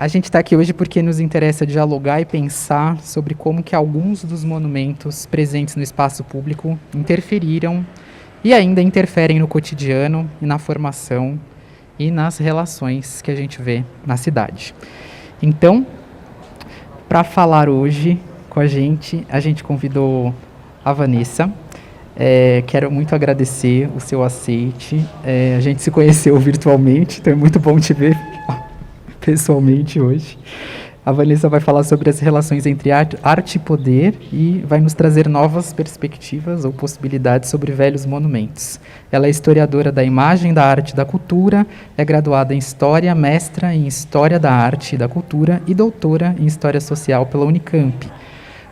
A gente está aqui hoje porque nos interessa dialogar e pensar sobre como que alguns dos monumentos presentes no espaço público interferiram e ainda interferem no cotidiano e na formação e nas relações que a gente vê na cidade. Então, para falar hoje com a gente convidou a Vanessa. Quero muito agradecer o seu aceite. A gente se conheceu virtualmente, então é muito bom te ver pessoalmente hoje. A Vanessa vai falar sobre as relações entre arte e poder e vai nos trazer novas perspectivas ou possibilidades sobre velhos monumentos. Ela é historiadora da imagem, da arte e da cultura, é graduada em História, mestra em História da Arte e da Cultura e doutora em História Social pela Unicamp.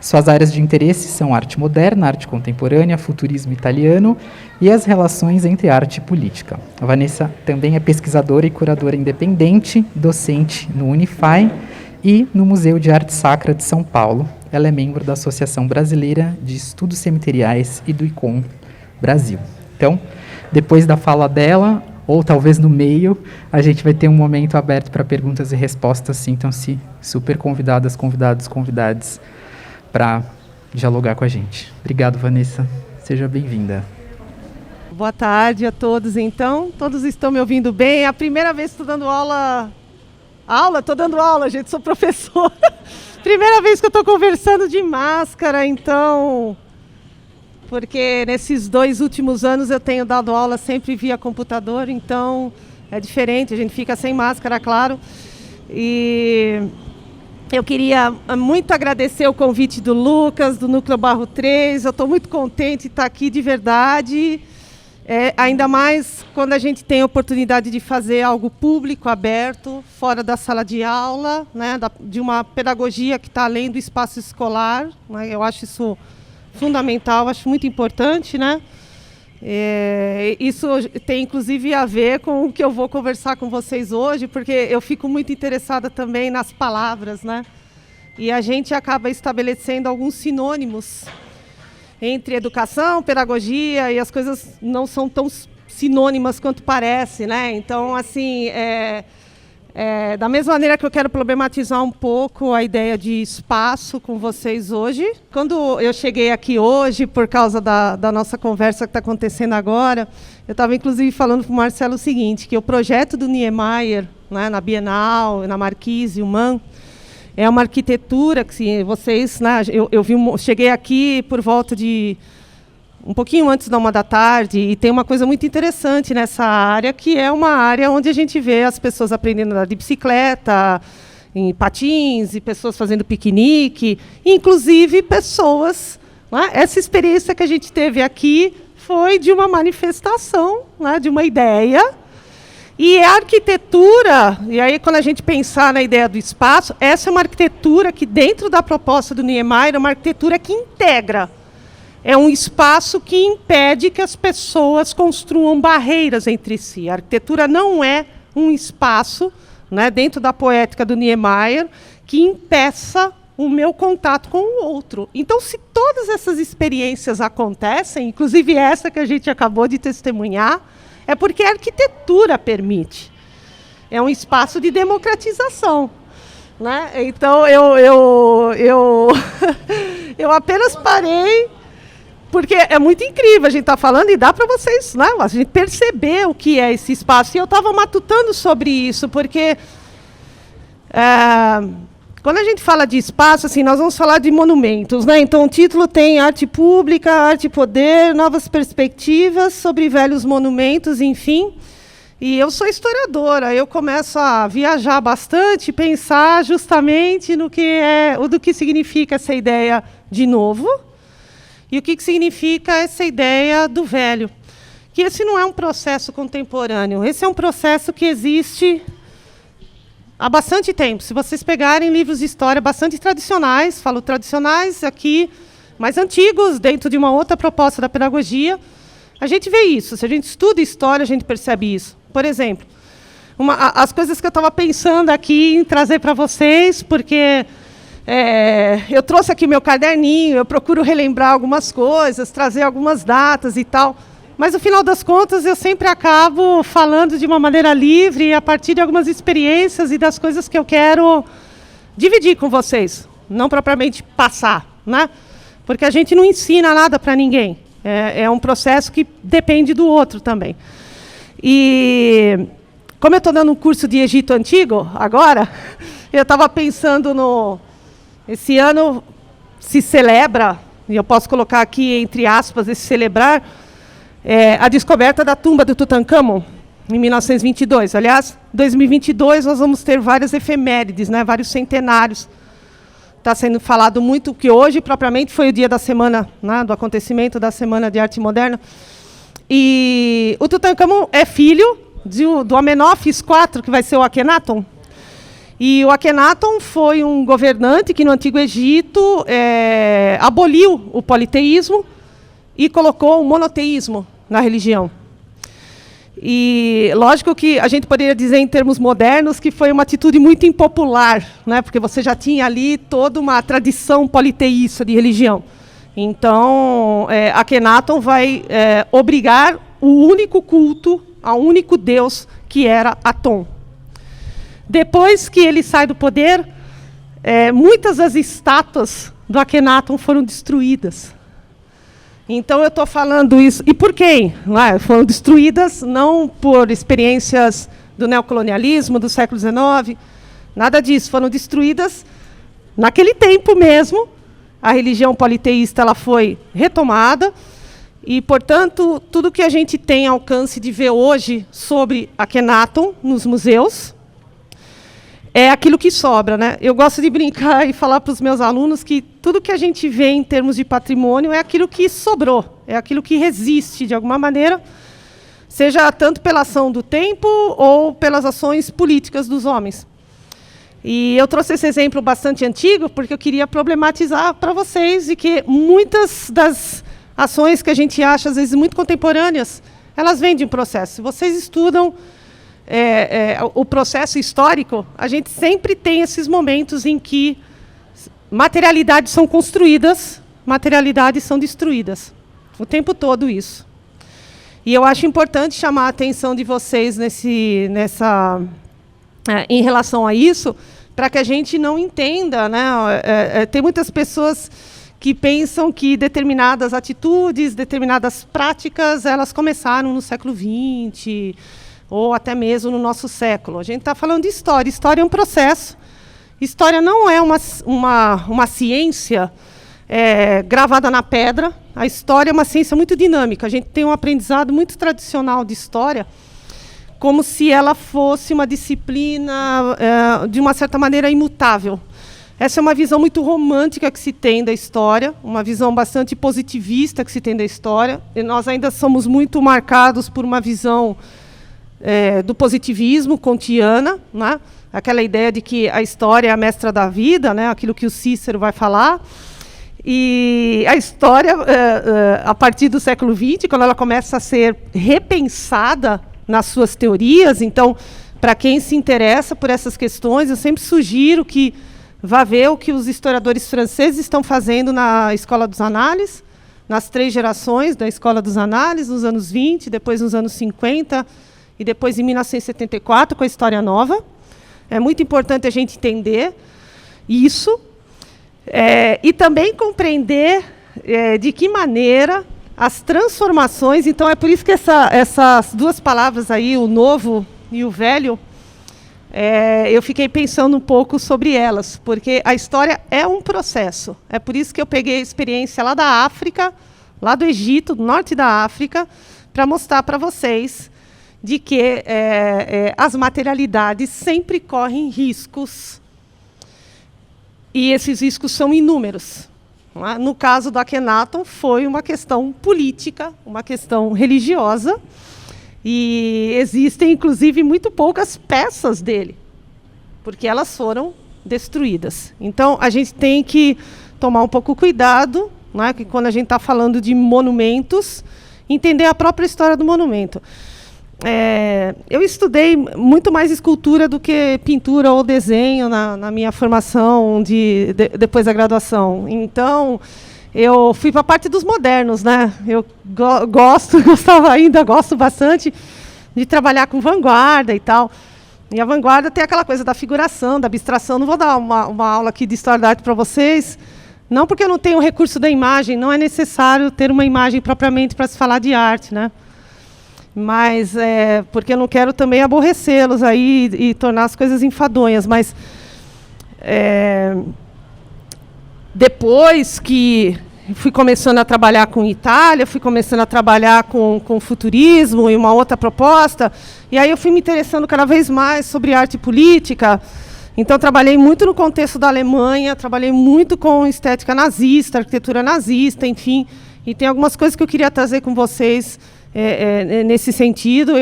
Suas áreas de interesse são arte moderna, arte contemporânea, futurismo italiano e as relações entre arte e política. A Vanessa também é pesquisadora e curadora independente, docente no Unify e no Museu de Arte Sacra de São Paulo. Ela é membro da Associação Brasileira de Estudos Cemiteriais e do ICOM Brasil. Então, depois da fala dela, ou talvez no meio, a gente vai ter um momento aberto para perguntas e respostas. Sintam-se super convidadas, convidados para dialogar com a gente. Obrigado, Vanessa. Seja bem-vinda. Boa tarde a todos, então. Todos estão me ouvindo bem? É a primeira vez que estou dando aula. Estou dando aula, gente, sou professora. Primeira vez que eu estou conversando de máscara, então... Porque nesses 2 últimos anos eu tenho dado aula sempre via computador, então é diferente, a gente fica sem máscara, claro. E... eu queria muito agradecer o convite do Lucas, do Núcleo Barro 3. Eu estou muito contente de estar aqui de verdade. Ainda mais quando a gente tem a oportunidade de fazer algo público, aberto, fora da sala de aula, né, de uma pedagogia que está além do espaço escolar. Né, eu acho isso fundamental, acho muito importante, né? Isso tem inclusive a ver com o que eu vou conversar com vocês hoje, porque eu fico muito interessada também nas palavras, né? E a gente acaba estabelecendo alguns sinônimos entre educação, pedagogia, e as coisas não são tão sinônimas quanto parece, né? Então, assim, da mesma maneira que eu quero problematizar um pouco a ideia de espaço com vocês hoje. Quando eu cheguei aqui hoje, por causa da nossa conversa que está acontecendo agora, eu estava inclusive falando para o Marcelo o seguinte, que o projeto do Niemeyer, né, na Bienal, na Marquise, o MAN, é uma arquitetura que se vocês... Né, cheguei aqui por volta de... um pouquinho antes da 13h, e tem uma coisa muito interessante nessa área, que é uma área onde a gente vê as pessoas aprendendo a andar de bicicleta, em patins, e pessoas fazendo piquenique, inclusive pessoas... Né, essa experiência que a gente teve aqui foi de uma manifestação, né, de uma ideia. E a arquitetura, e aí quando a gente pensar na ideia do espaço, essa é uma arquitetura que, dentro da proposta do Niemeyer, é uma arquitetura que integra. É um espaço que impede que as pessoas construam barreiras entre si. A arquitetura não é um espaço, né, dentro da poética do Niemeyer, que impeça o meu contato com o outro. Então, se todas essas experiências acontecem, inclusive essa que a gente acabou de testemunhar, é porque a arquitetura permite. É um espaço de democratização. Né? Então, eu apenas parei... porque é muito incrível, a gente está falando e dá para vocês, né, a gente perceber o que é esse espaço. E eu estava matutando sobre isso, porque quando a gente fala de espaço, assim, nós vamos falar de monumentos. Né? Então, o título tem Arte Pública, Arte e Poder, Novas Perspectivas sobre Velhos Monumentos, enfim. E eu sou historiadora, eu começo a viajar bastante, pensar justamente no do que significa essa ideia de novo, e o que significa essa ideia do velho. Que esse não é um processo contemporâneo, esse é um processo que existe há bastante tempo. Se vocês pegarem livros de história bastante tradicionais, falo tradicionais aqui, mais antigos, dentro de uma outra proposta da pedagogia, a gente vê isso. Se a gente estuda história, a gente percebe isso. Por exemplo, as coisas que eu estava pensando aqui em trazer para vocês, porque... eu trouxe aqui meu caderninho, eu procuro relembrar algumas coisas, trazer algumas datas e tal. mas no final das contas eu sempre acabo falando de uma maneira livre, a partir de algumas experiências e das coisas que eu quero dividir com vocês, não propriamente passar, né? Porque a gente não ensina nada para ninguém, é um processo que depende do outro também. E como eu estou dando um curso de Egito Antigo agora, eu estava pensando esse ano se celebra, e eu posso colocar aqui entre aspas esse celebrar, a descoberta da tumba do Tutancâmon, em 1922. Aliás, em 2022 nós vamos ter várias efemérides, né, vários centenários. Está sendo falado muito, que hoje propriamente foi o dia da semana, né, do acontecimento da Semana de Arte Moderna. E o Tutancâmon é filho do Amenófis IV, que vai ser o Akhenaton. E o Akhenaton foi um governante que no Antigo Egito aboliu o politeísmo e colocou o monoteísmo na religião. E lógico que a gente poderia dizer em termos modernos que foi uma atitude muito impopular, né, porque você já tinha ali toda uma tradição politeísta de religião. Então, Akhenaton vai obrigar o único culto ao único Deus, que era Aton. Depois que ele sai do poder, muitas das estátuas do Akhenaton foram destruídas. Então, eu estou falando isso. E por quem? Foram destruídas não por experiências do neocolonialismo, do século XIX, nada disso. Foram destruídas naquele tempo mesmo. A religião politeísta ela foi retomada. E, portanto, tudo que a gente tem alcance de ver hoje sobre Akhenaton nos museus é aquilo que sobra, né? Eu gosto de brincar e falar para os meus alunos que tudo que a gente vê em termos de patrimônio é aquilo que sobrou, é aquilo que resiste de alguma maneira, seja tanto pela ação do tempo ou pelas ações políticas dos homens. E eu trouxe esse exemplo bastante antigo porque eu queria problematizar para vocês de que muitas das ações que a gente acha, às vezes, muito contemporâneas, elas vêm de um processo. Se vocês estudam o processo histórico, a gente sempre tem esses momentos em que materialidades são construídas, materialidades são destruídas. O tempo todo isso. E eu acho importante chamar a atenção de vocês em relação a isso, para que a gente não entenda, né? Tem muitas pessoas que pensam que determinadas atitudes, determinadas práticas, elas começaram no século XX, ou até mesmo no nosso século. A gente está falando de história. História é um processo. História não é uma ciência gravada na pedra. A história é uma ciência muito dinâmica. A gente tem um aprendizado muito tradicional de história, como se ela fosse uma disciplina, de uma certa maneira, imutável. Essa é uma visão muito romântica que se tem da história, uma visão bastante positivista que se tem da história. E nós ainda somos muito marcados por uma visão do positivismo kantiana, né? Aquela ideia de que a história é a mestra da vida, né? Aquilo que o Cícero vai falar. E a história, a partir do século XX, quando ela começa a ser repensada nas suas teorias, então, para quem se interessa por essas questões, eu sempre sugiro que vá ver o que os historiadores franceses estão fazendo na Escola dos Análises, nas 3 gerações da Escola dos Análises, nos anos 20, depois nos anos 50, e depois em 1974, com a História Nova. É muito importante a gente entender isso, e também compreender de que maneira as transformações... Então, é por isso que essas 2 palavras aí, o novo e o velho, eu fiquei pensando um pouco sobre elas, porque a história é um processo. É por isso que eu peguei a experiência lá da África, lá do Egito, do norte da África, para mostrar para vocês de que as materialidades sempre correm riscos, e esses riscos são inúmeros. Não é? No caso do Akhenaton, foi uma questão política, uma questão religiosa, e existem, inclusive, muito poucas peças dele, porque elas foram destruídas. Então, a gente tem que tomar um pouco cuidado, né, que quando a gente está falando de monumentos, entender a própria história do monumento. Eu estudei muito mais escultura do que pintura ou desenho na minha formação depois da graduação. Então, eu fui para a parte dos modernos, né? Eu gosto bastante de trabalhar com vanguarda e tal. E a vanguarda tem aquela coisa da figuração, da abstração. Não vou dar uma aula aqui de história da arte para vocês, não porque eu não tenho o recurso da imagem, não é necessário ter uma imagem propriamente para se falar de arte, né? Mas porque eu não quero também aborrecê-los aí e tornar as coisas enfadonhas. Mas depois que fui começando a trabalhar com Itália, fui começando a trabalhar com futurismo e uma outra proposta, e aí eu fui me interessando cada vez mais sobre arte política. Então, trabalhei muito no contexto da Alemanha, trabalhei muito com estética nazista, arquitetura nazista, enfim. E tem algumas coisas que eu queria trazer com vocês nesse sentido.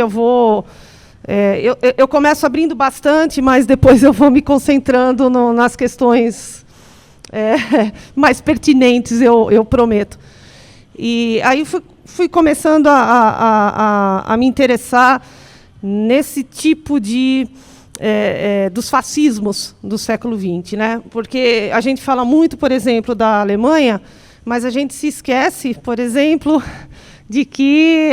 Eu começo abrindo bastante, mas depois eu vou me concentrando nas questões mais pertinentes, eu prometo. E aí fui começando a me interessar nesse tipo dos fascismos do século XX, né? Porque a gente fala muito, por exemplo, da Alemanha, mas a gente se esquece, por exemplo, de que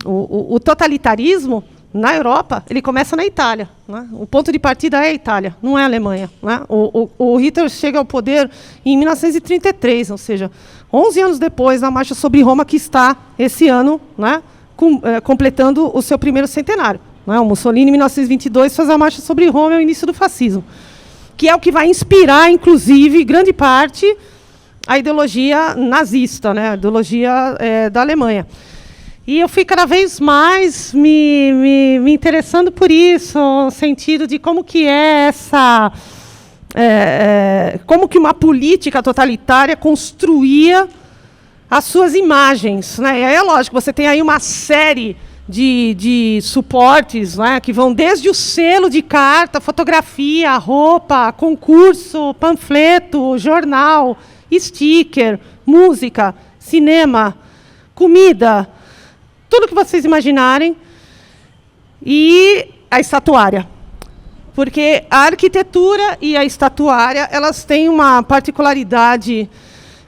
o totalitarismo na Europa ele começa na Itália, né? O ponto de partida é a Itália, não é a Alemanha, né? O Hitler chega ao poder em 1933, ou seja, 11 anos depois da Marcha sobre Roma, que está esse ano, né, completando o seu primeiro centenário. O Mussolini, em 1922, faz a Marcha sobre Roma, é o início do fascismo, que é o que vai inspirar, inclusive, grande parte, a ideologia nazista, né, a ideologia da Alemanha. E eu fui cada vez mais me interessando por isso, no sentido de como que como que uma política totalitária construía as suas imagens, né? E aí é lógico, você tem aí uma série de suportes, né, que vão desde o selo de carta, fotografia, roupa, concurso, panfleto, jornal, sticker, música, cinema, comida, tudo que vocês imaginarem, e a estatuária. Porque a arquitetura e a estatuária, elas têm uma particularidade,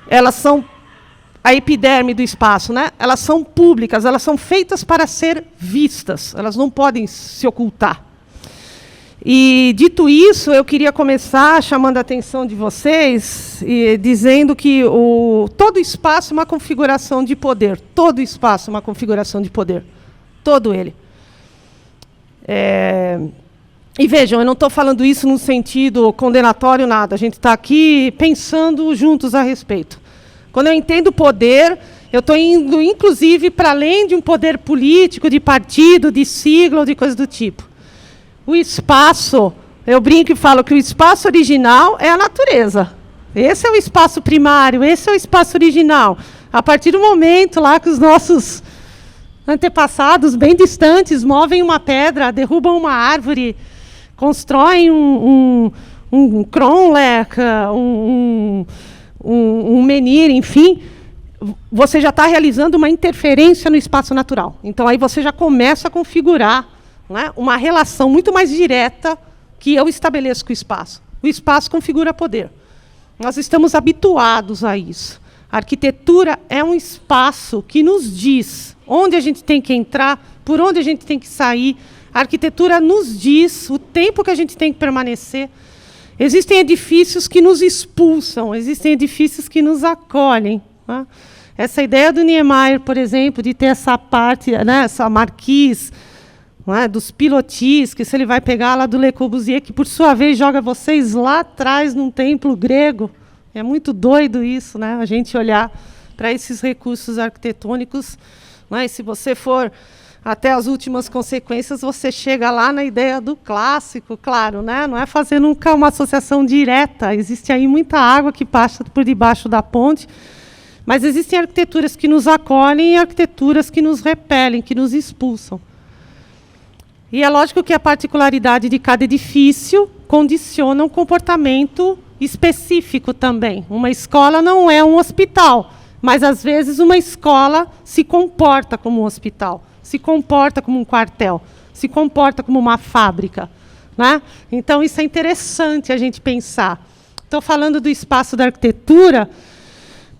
elas são a epiderme do espaço, né? Elas são públicas, elas são feitas para ser vistas, elas não podem se ocultar. E, dito isso, eu queria começar chamando a atenção de vocês e dizendo que todo espaço é uma configuração de poder, todo espaço é uma configuração de poder, todo ele. E vejam, eu não estou falando isso num sentido condenatório, nada, a gente está aqui pensando juntos a respeito. Quando eu entendo poder, eu estou indo, inclusive, para além de um poder político, de partido, de sigla ou de coisa do tipo. O espaço, eu brinco e falo que o espaço original é a natureza. Esse é o espaço primário, esse é o espaço original. A partir do momento lá que os nossos antepassados, bem distantes, movem uma pedra, derrubam uma árvore, constroem um Kronlech, um menhir, enfim, você já está realizando uma interferência no espaço natural. Então, aí você já começa a configurar, né, uma relação muito mais direta que eu estabeleço com o espaço. O espaço configura poder. Nós estamos habituados a isso. A arquitetura é um espaço que nos diz onde a gente tem que entrar, por onde a gente tem que sair. A arquitetura nos diz o tempo que a gente tem que permanecer. Existem edifícios que nos expulsam, existem edifícios que nos acolhem, né? Essa ideia do Niemeyer, por exemplo, de ter essa parte, né, essa marquise, né, dos pilotis, que se ele vai pegar lá do Le Corbusier, que por sua vez joga vocês lá atrás num templo grego. É muito doido isso, né? A gente olhar para esses recursos arquitetônicos, né? E se você for até as últimas consequências, você chega lá na ideia do clássico, claro, né? Não é fazer nunca uma associação direta, existe aí muita água que passa por debaixo da ponte, mas existem arquiteturas que nos acolhem e arquiteturas que nos repelem, que nos expulsam. E é lógico que a particularidade de cada edifício condiciona um comportamento específico também. Uma escola não é um hospital, mas, às vezes, uma escola se comporta como um hospital, se comporta como um quartel, se comporta como uma fábrica, né? Então, isso é interessante a gente pensar. Estou falando do espaço da arquitetura,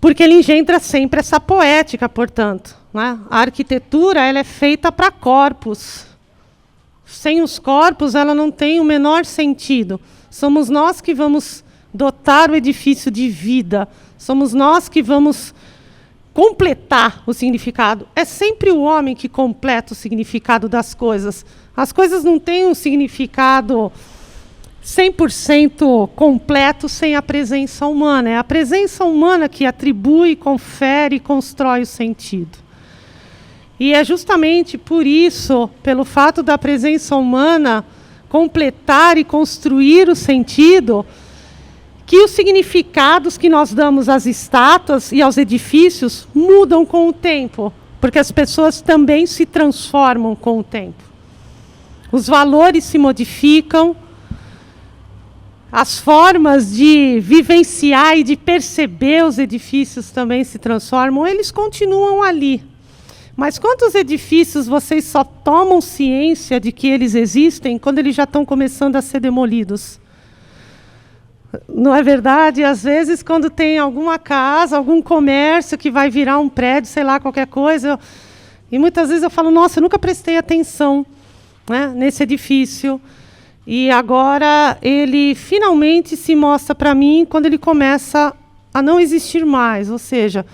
porque ele engendra sempre essa poética, portanto. Né? A arquitetura ela é feita para corpos. Sem os corpos, ela não tem o menor sentido. Somos nós que vamos dotar o edifício de vida. Somos nós que vamos completar o significado. É sempre o homem que completa o significado das coisas. As coisas não têm um significado 100% completo sem a presença humana. É a presença humana que atribui, confere e constrói o sentido. E é justamente por isso, pelo fato da presença humana completar e construir o sentido, que os significados que nós damos às estátuas e aos edifícios mudam com o tempo, porque as pessoas também se transformam com o tempo. Os valores se modificam, as formas de vivenciar e de perceber os edifícios também se transformam, eles continuam ali. Mas quantos edifícios vocês só tomam ciência de que eles existem quando eles já estão começando a ser demolidos? Não é verdade? Às vezes, quando tem alguma casa, algum comércio que vai virar um prédio, sei lá, qualquer coisa, e muitas vezes eu falo, nossa, eu nunca prestei atenção, né, nesse edifício. E agora ele finalmente se mostra para mim quando ele começa a não existir mais. Ou seja,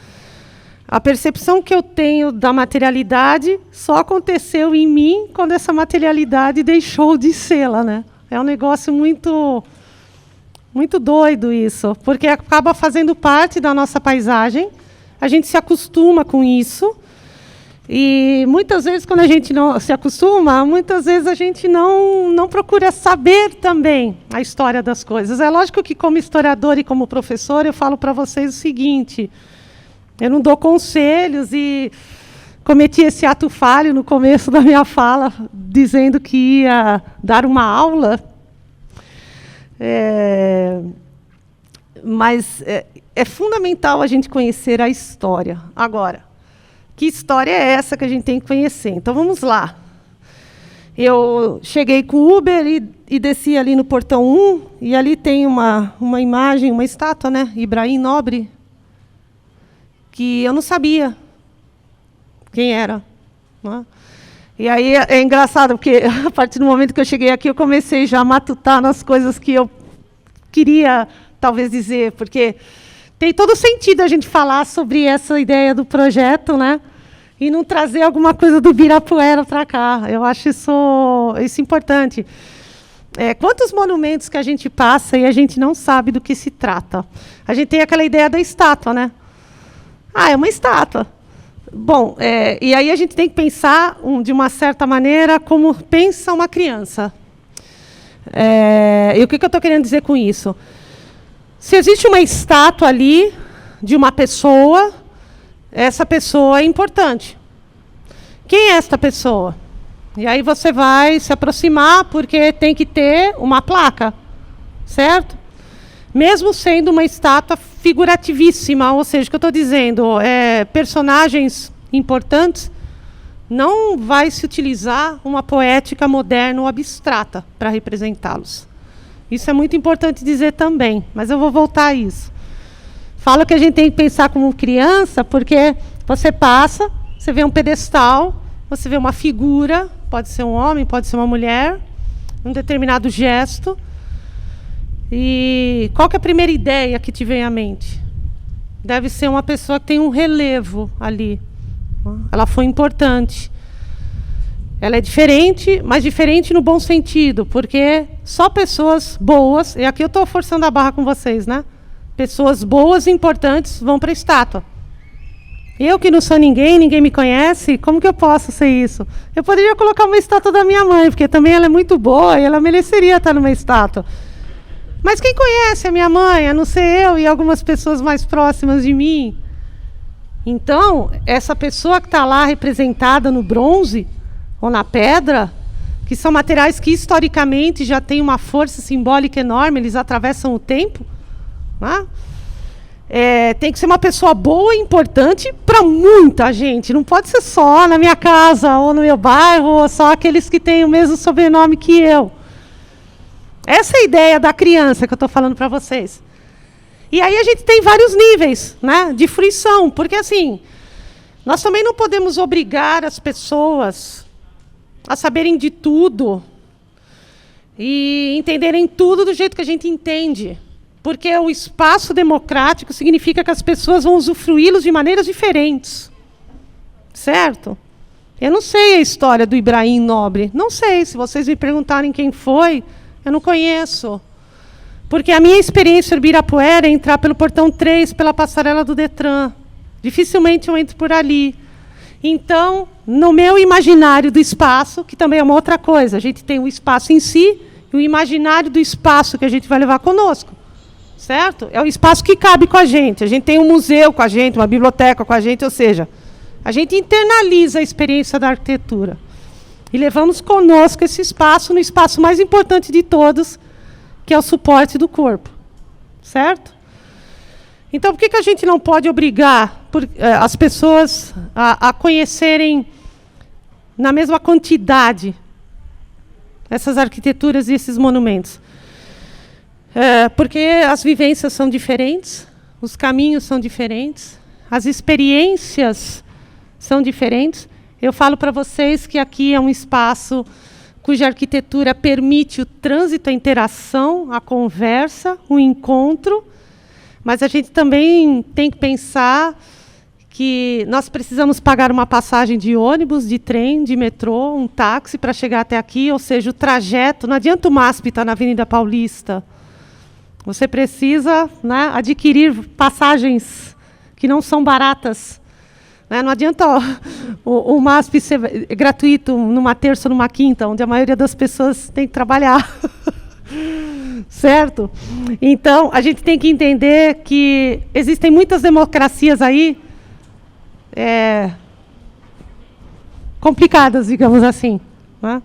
a percepção que eu tenho da materialidade só aconteceu em mim quando essa materialidade deixou de ser-la, né? É um negócio muito doido isso, porque acaba fazendo parte da nossa paisagem, a gente se acostuma com isso, e muitas vezes, quando a gente não se acostuma, muitas vezes a gente não procura saber também a história das coisas. É lógico que, como historiador e como professor, eu falo para vocês o seguinte, eu não dou conselhos e cometi esse ato falho no começo da minha fala, dizendo que ia dar uma aula. Mas é fundamental a gente conhecer a história. Agora, que história é essa que a gente tem que conhecer? Então, vamos lá. Eu cheguei com o Uber e desci ali no portão 1, e ali tem uma imagem, uma estátua, né? Ibrahim Nobre, que eu não sabia quem era. Né? E aí é engraçado, porque a partir do momento que eu cheguei aqui, eu comecei já a matutar nas coisas que eu queria, talvez, dizer, porque tem todo sentido a gente falar sobre essa ideia do projeto, né? E não trazer alguma coisa do Ibirapuera para cá. Eu acho isso importante. Quantos monumentos que a gente passa e a gente não sabe do que se trata? A gente tem aquela ideia da estátua, né? Ah, é uma estátua. Bom, e aí a gente tem que pensar, de uma certa maneira, como pensa uma criança. E o que eu estou querendo dizer com isso? Se existe uma estátua ali, de uma pessoa, essa pessoa é importante. Quem é esta pessoa? E aí você vai se aproximar, porque tem que ter uma placa, certo? Mesmo sendo uma estátua figurativíssima, ou seja, o que eu estou dizendo, personagens importantes, não vai se utilizar uma poética moderna ou abstrata para representá-los. Isso é muito importante dizer também, mas eu vou voltar a isso. Falo que a gente tem que pensar como criança, porque você passa, você vê um pedestal, você vê uma figura, pode ser um homem, pode ser uma mulher, um determinado gesto. E qual que é a primeira ideia que te vem à mente? Deve ser uma pessoa que tem um relevo ali. Ela foi importante. Ela é diferente, mas diferente no bom sentido, porque só pessoas boas, e aqui eu estou forçando a barra com vocês, né? Pessoas boas e importantes vão para a estátua. Eu que não sou ninguém, ninguém me conhece, como que eu posso ser isso? Eu poderia colocar uma estátua da minha mãe, porque também ela é muito boa e ela mereceria estar numa estátua. Mas quem conhece a minha mãe, a não ser eu e algumas pessoas mais próximas de mim? Então, essa pessoa que está lá representada no bronze ou na pedra, que são materiais que historicamente já têm uma força simbólica enorme, eles atravessam o tempo, né? Tem que ser uma pessoa boa e importante para muita gente. Não pode ser só na minha casa ou no meu bairro, ou só aqueles que têm o mesmo sobrenome que eu. Essa é a ideia da criança que eu estou falando para vocês. E aí a gente tem vários níveis, né, de fruição, porque assim, nós também não podemos obrigar as pessoas a saberem de tudo e entenderem tudo do jeito que a gente entende. Porque o espaço democrático significa que as pessoas vão usufruí-los de maneiras diferentes. Certo? Eu não sei a história do Ibrahim Nobre. Não sei. Se vocês me perguntarem quem foi, eu não conheço. Porque a minha experiência no Ibirapuera é entrar pelo portão 3, pela passarela do Detran. Dificilmente eu entro por ali. Então, no meu imaginário do espaço, que também é uma outra coisa, a gente tem o espaço em si e o imaginário do espaço que a gente vai levar conosco. Certo? É o espaço que cabe com a gente. A gente tem um museu com a gente, uma biblioteca com a gente, ou seja, a gente internaliza a experiência da arquitetura. E levamos conosco esse espaço no espaço mais importante de todos, que é o suporte do corpo. Certo? Então, por que a gente não pode obrigar as pessoas a conhecerem na mesma quantidade essas arquiteturas e esses monumentos? Porque as vivências são diferentes, os caminhos são diferentes, as experiências são diferentes. Eu falo para vocês que aqui é um espaço cuja arquitetura permite o trânsito, a interação, a conversa, o encontro, mas a gente também tem que pensar que nós precisamos pagar uma passagem de ônibus, de trem, de metrô, um táxi para chegar até aqui, ou seja, o trajeto. Não adianta o MASP estar na Avenida Paulista. Você precisa, né, adquirir passagens que não são baratas. Né? Não adianta o MASP ser gratuito numa terça ou numa quinta, onde a maioria das pessoas tem que trabalhar. Certo? Então, a gente tem que entender que existem muitas democracias aí complicadas, digamos assim. Né?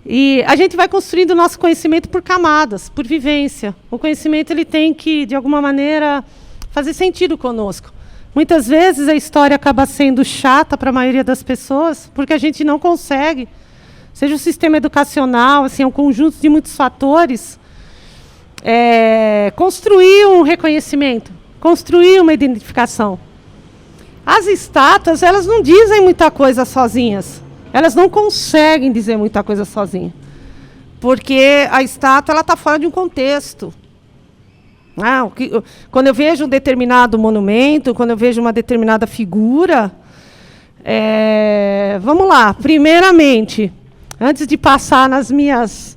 E a gente vai construindo o nosso conhecimento por camadas, por vivência. O conhecimento ele tem que, de alguma maneira, fazer sentido conosco. Muitas vezes a história acaba sendo chata para a maioria das pessoas, porque a gente não consegue, seja o sistema educacional, assim, é um conjunto de muitos fatores, construir um reconhecimento, construir uma identificação. As estátuas, elas não dizem muita coisa sozinhas. Elas não conseguem dizer muita coisa sozinha, porque a estátua está fora de um contexto. Quando eu vejo um determinado monumento, quando eu vejo uma determinada figura, vamos lá, primeiramente, antes de passar nas minhas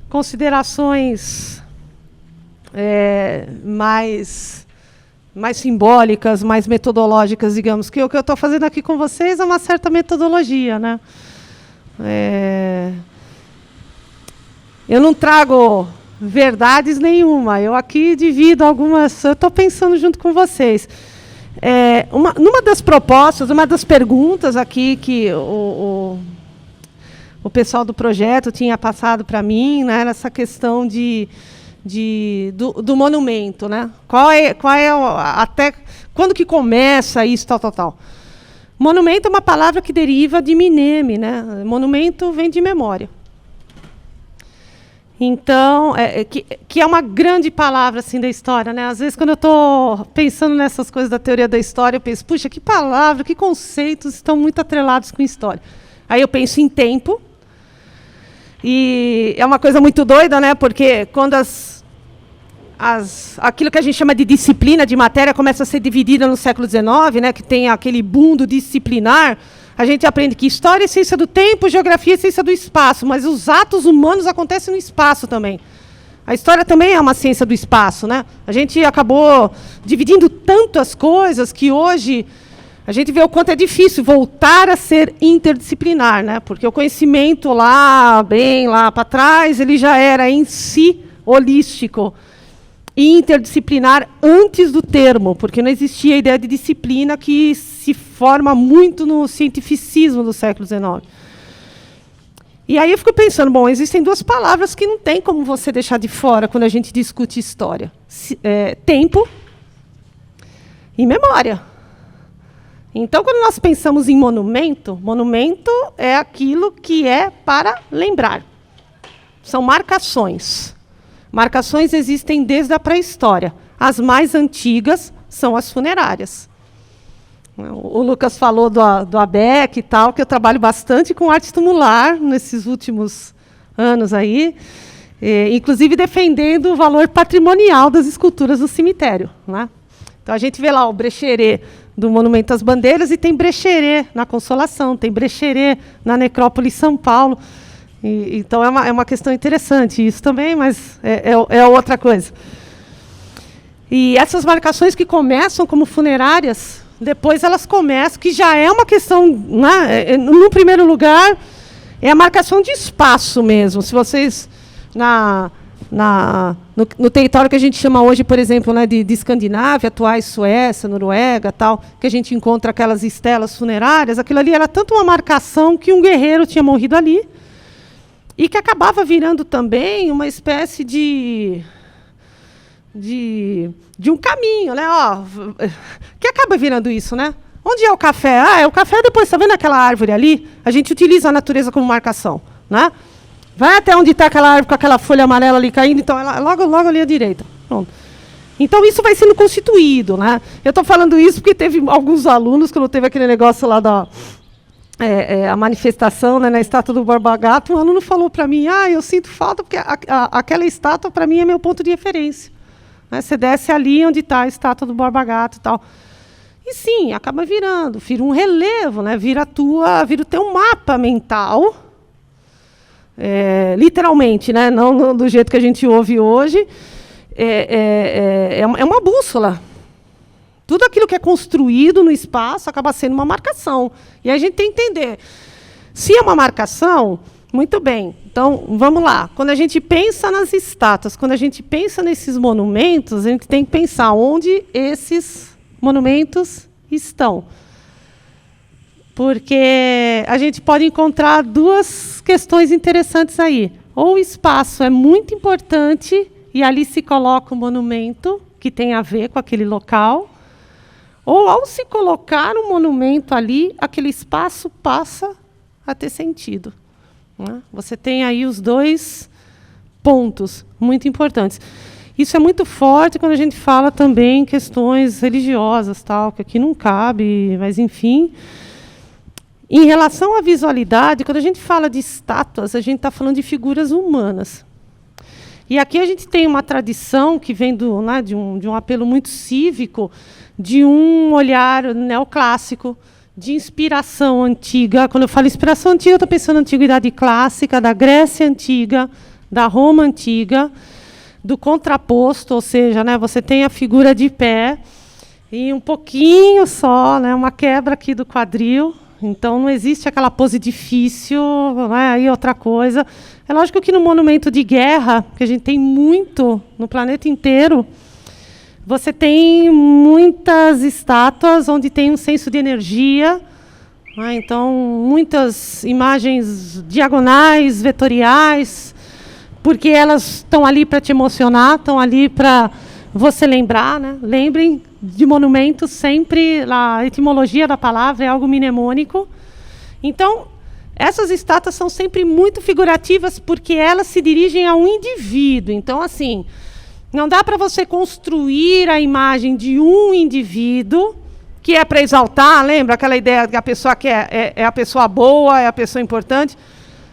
considerações mais simbólicas, mais metodológicas, digamos, que o que eu estou fazendo aqui com vocês é uma certa metodologia, né? Eu não trago verdades nenhuma, eu aqui divido algumas, eu estou pensando junto com vocês. Numa das propostas, uma das perguntas aqui que o pessoal do projeto tinha passado para mim, né, nessa questão do monumento, né? Até quando que começa isso, tal. Monumento é uma palavra que deriva de mineme, né? Monumento vem de memória. Então, que é uma grande palavra assim da história, né? Às vezes, quando eu estou pensando nessas coisas da teoria da história, eu penso, puxa, que palavra, que conceitos estão muito atrelados com história. Aí eu penso em tempo. E é uma coisa muito doida, né? Porque quando aquilo que a gente chama de disciplina de matéria começa a ser dividida no século XIX, né? Que tem aquele boom do disciplinar, a gente aprende que história é ciência do tempo, geografia é ciência do espaço, mas os atos humanos acontecem no espaço também. A história também é uma ciência do espaço, né? A gente acabou dividindo tanto as coisas que hoje a gente vê o quanto é difícil voltar a ser interdisciplinar, né? Porque o conhecimento bem lá para trás, ele já era em si holístico e interdisciplinar antes do termo, porque não existia a ideia de disciplina que se forma muito no cientificismo do século XIX. E aí eu fico pensando, bom, existem duas palavras que não tem como você deixar de fora quando a gente discute história. Tempo e memória. Então, quando nós pensamos em monumento, monumento é aquilo que é para lembrar. São marcações. Marcações existem desde a pré-história. As mais antigas são as funerárias. O Lucas falou do ABEC e tal, que eu trabalho bastante com arte tumular nesses últimos anos aí, inclusive defendendo o valor patrimonial das esculturas do cemitério, né? Então, a gente vê lá o brecheret do Monumento às Bandeiras e tem brecheret na Consolação, tem brecheret na Necrópole São Paulo. Então, é uma questão interessante isso também, mas é outra coisa. E essas marcações que começam como funerárias, depois elas começam, que já é uma questão, né, no primeiro lugar, é a marcação de espaço mesmo. Se vocês, no território que a gente chama hoje, por exemplo, né, de Escandinávia, atuais Suécia, Noruega, tal, que a gente encontra aquelas estelas funerárias, aquilo ali era tanto uma marcação que um guerreiro tinha morrido ali, e que acabava virando também uma espécie de um caminho, né? Que acaba virando isso, né? Onde é o café? É o café depois, está vendo aquela árvore ali? A gente utiliza a natureza como marcação, né? Vai até onde está aquela árvore com aquela folha amarela ali caindo, então ela logo ali à direita. Pronto. Então isso vai sendo constituído, né? Eu estou falando isso porque teve alguns alunos, quando teve aquele negócio lá a manifestação, né, na estátua do Borba Gato, um aluno falou para mim, eu sinto falta porque aquela estátua para mim é meu ponto de referência. Né? Você desce ali onde está a estátua do Borba Gato e tal. E sim, acaba vira um relevo, né? Vira o teu mapa mental, literalmente, né? Não do jeito que a gente ouve hoje, é uma bússola. Tudo aquilo que é construído no espaço acaba sendo uma marcação. E a gente tem que entender. Se é uma marcação, muito bem. Então, vamos lá. Quando a gente pensa nas estátuas, quando a gente pensa nesses monumentos, a gente tem que pensar onde esses monumentos estão. Porque a gente pode encontrar duas questões interessantes aí. Ou o espaço é muito importante e ali se coloca um monumento que tem a ver com aquele local, ou, ao se colocar um monumento ali, aquele espaço passa a ter sentido. Né? Você tem aí os dois pontos muito importantes. Isso é muito forte quando a gente fala também em questões religiosas, tal, que aqui não cabe, mas, enfim. Em relação à visualidade, quando a gente fala de estátuas, a gente está falando de figuras humanas. E aqui a gente tem uma tradição que vem de um apelo muito cívico, de um olhar neoclássico, de inspiração antiga. Quando eu falo inspiração antiga, eu estou pensando na antiguidade clássica, da Grécia antiga, da Roma antiga, do contraposto, ou seja, né, você tem a figura de pé e um pouquinho só, né, uma quebra aqui do quadril. Então, não existe aquela pose difícil, né, aí outra coisa. É lógico que no monumento de guerra, que a gente tem muito no planeta inteiro, você tem muitas estátuas onde tem um senso de energia, né? Então, muitas imagens diagonais, vetoriais, porque elas estão ali para te emocionar, estão ali para você lembrar. Né? Lembrem de monumentos sempre, a etimologia da palavra é algo mnemônico. Então, essas estátuas são sempre muito figurativas porque elas se dirigem a um indivíduo. Então, assim, não dá para você construir a imagem de um indivíduo, que é para exaltar, lembra aquela ideia que a pessoa que é a pessoa boa, é a pessoa importante?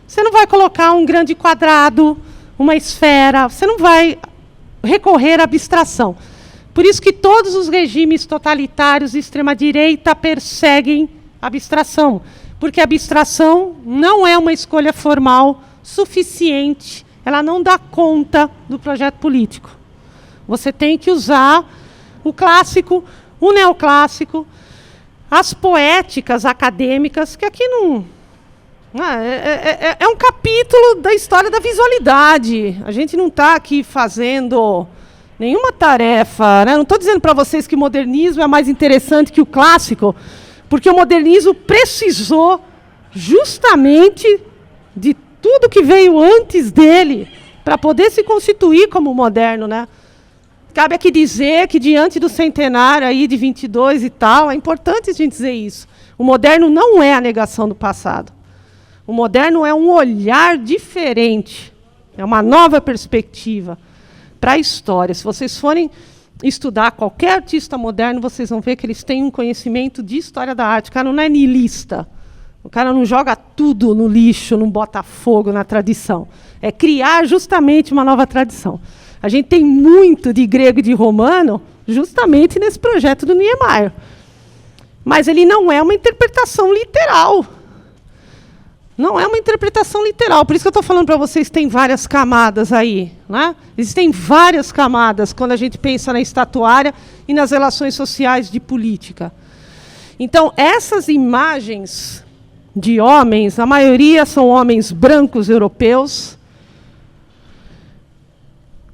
Você não vai colocar um grande quadrado, uma esfera, você não vai recorrer à abstração. Por isso que todos os regimes totalitários de extrema-direita perseguem a abstração, porque a abstração não é uma escolha formal suficiente, ela não dá conta do projeto político. Você tem que usar o clássico, o neoclássico, as poéticas acadêmicas, que aqui não... É um capítulo da história da visualidade. A gente não está aqui fazendo nenhuma tarefa. Né? Não estou dizendo para vocês que o modernismo é mais interessante que o clássico, porque o modernismo precisou justamente de tudo que veio antes dele para poder se constituir como moderno, né? Cabe aqui dizer que, diante do centenário aí de 22 e tal, é importante a gente dizer isso. O moderno não é a negação do passado. O moderno é um olhar diferente, é uma nova perspectiva para a história. Se vocês forem estudar qualquer artista moderno, vocês vão ver que eles têm um conhecimento de história da arte. O cara não é niilista. O cara não joga tudo no lixo, não bota fogo na tradição. É criar justamente uma nova tradição. A gente tem muito de grego e de romano justamente nesse projeto do Niemeyer. Mas ele não é uma interpretação literal. Não é uma interpretação literal. Por isso que eu estou falando para vocês, tem várias camadas aí. Né? Existem várias camadas quando a gente pensa na estatuária e nas relações sociais de política. Então, essas imagens de homens, a maioria são homens brancos europeus,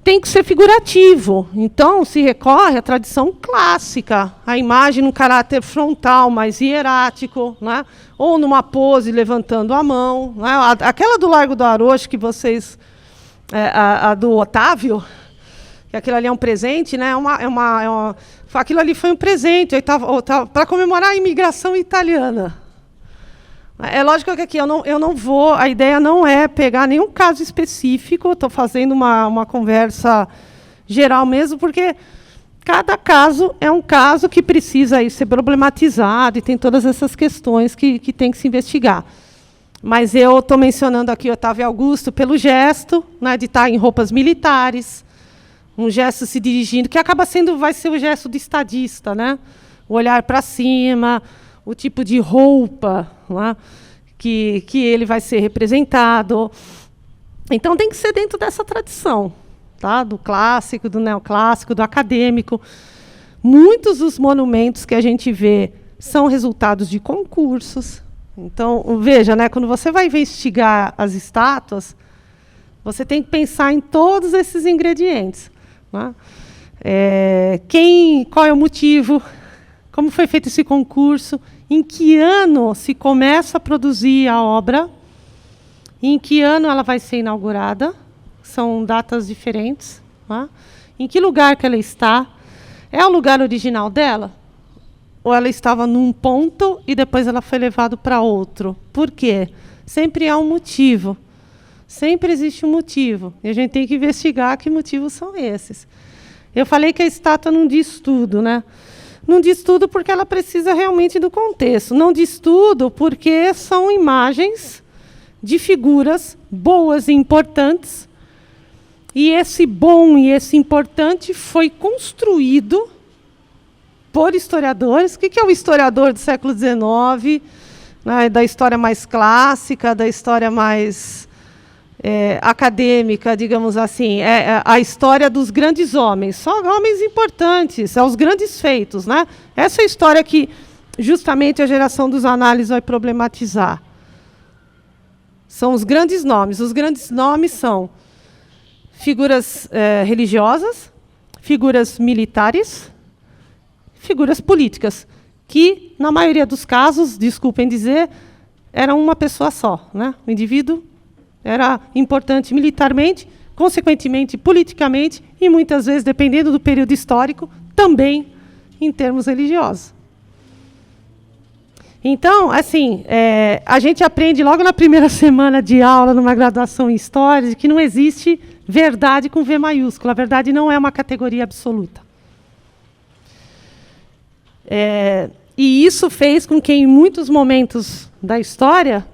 tem que ser figurativo. Então, se recorre à tradição clássica, a imagem num caráter frontal, mais hierático, né? Ou numa pose levantando a mão. Né? Aquela do Largo do Arocho, que vocês... a do Otávio, que aquilo ali é um presente, né? Aquilo ali foi um presente para comemorar a imigração italiana. É lógico que aqui eu não vou, a ideia não é pegar nenhum caso específico, estou fazendo uma conversa geral mesmo, porque cada caso é um caso que precisa aí ser problematizado e tem todas essas questões que tem que se investigar. Mas eu estou mencionando aqui o Otávio Augusto pelo gesto, né, de estar em roupas militares, um gesto se dirigindo, que vai ser o gesto de estadista, né? O olhar para cima, o tipo de roupa, né, que ele vai ser representado. Então, tem que ser dentro dessa tradição, tá? Do clássico, do neoclássico, do acadêmico. Muitos dos monumentos que a gente vê são resultados de concursos. Então, veja, né, quando você vai investigar as estátuas, você tem que pensar em todos esses ingredientes. Né? Qual é o motivo? Como foi feito esse concurso? Em que ano se começa a produzir a obra? Em que ano ela vai ser inaugurada? São datas diferentes. Né? Em que lugar que ela está? É o lugar original dela? Ou ela estava num ponto e depois ela foi levada para outro? Por quê? Sempre há um motivo. Sempre existe um motivo. E a gente tem que investigar que motivos são esses. Eu falei que a estátua não diz tudo, né? Não diz tudo porque ela precisa realmente do contexto. Não diz tudo porque são imagens de figuras boas e importantes. E esse bom e esse importante foi construído por historiadores. O que é o historiador do século XIX, né, da história mais clássica, da história mais acadêmica, digamos assim? É a história dos grandes homens, só homens importantes, os grandes feitos. Né? Essa é a história que, justamente, a geração dos análises vai problematizar. São os grandes nomes. Os grandes nomes são figuras religiosas, figuras militares, figuras políticas, que, na maioria dos casos, desculpem dizer, eram uma pessoa só. Né? O indivíduo era importante militarmente, consequentemente politicamente, e muitas vezes, dependendo do período histórico, também em termos religiosos. Então, assim, a gente aprende logo na primeira semana de aula, numa graduação em História, que não existe verdade com V maiúsculo. A verdade não é uma categoria absoluta. E isso fez com que, em muitos momentos da história,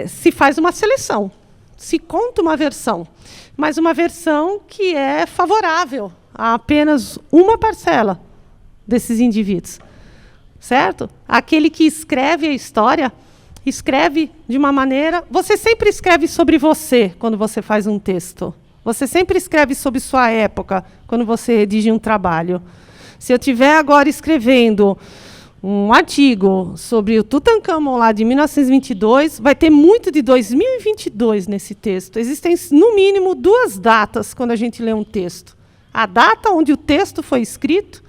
se faz uma seleção, se conta uma versão, mas uma versão que é favorável a apenas uma parcela desses indivíduos. Certo? Aquele que escreve a história, escreve de uma maneira... Você sempre escreve sobre você quando você faz um texto. Você sempre escreve sobre sua época quando você redige um trabalho. Se eu estiver agora escrevendo um artigo sobre o Tutankhamon lá de 1922, vai ter muito de 2022 nesse texto. Existem, no mínimo, 2 datas quando a gente lê um texto. A data onde o texto foi escrito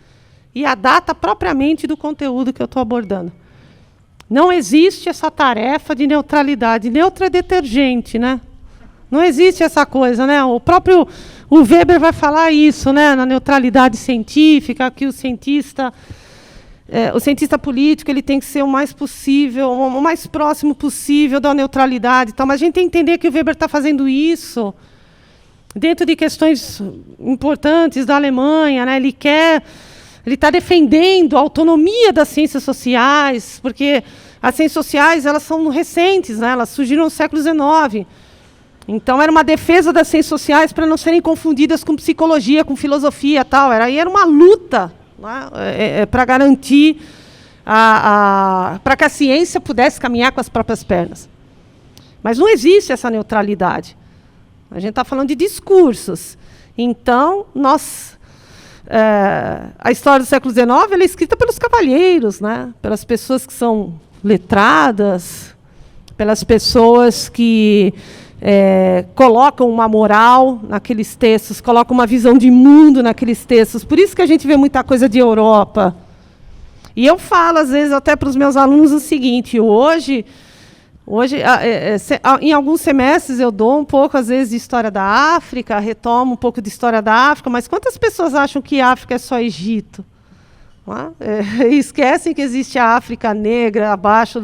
e a data propriamente do conteúdo que eu estou abordando. Não existe essa tarefa de neutralidade. Neutra é detergente, né? Não existe essa coisa, né? O Weber vai falar isso, né? Na neutralidade científica, que o cientista político ele tem que ser o mais possível, o mais próximo possível da neutralidade, tal. Mas a gente tem que entender que o Weber está fazendo isso dentro de questões importantes da Alemanha, né? Ele está defendendo a autonomia das ciências sociais, porque as ciências sociais elas são recentes, né? Elas surgiram no século XIX. Então, era uma defesa das ciências sociais para não serem confundidas com psicologia, com filosofia e tal. Era uma luta, né? Para garantir, para que a ciência pudesse caminhar com as próprias pernas. Mas não existe essa neutralidade. A gente está falando de discursos. Então, a história do século XIX ela é escrita pelos cavalheiros, né? Pelas pessoas que são letradas, pelas pessoas que colocam uma moral naqueles textos, colocam uma visão de mundo naqueles textos. Por isso que a gente vê muita coisa de Europa. E eu falo, às vezes, até para os meus alunos o seguinte: hoje em alguns semestres eu dou um pouco, às vezes, de história da África, retomo um pouco de história da África, mas quantas pessoas acham que a África é só Egito? Esquecem que existe a África negra, abaixo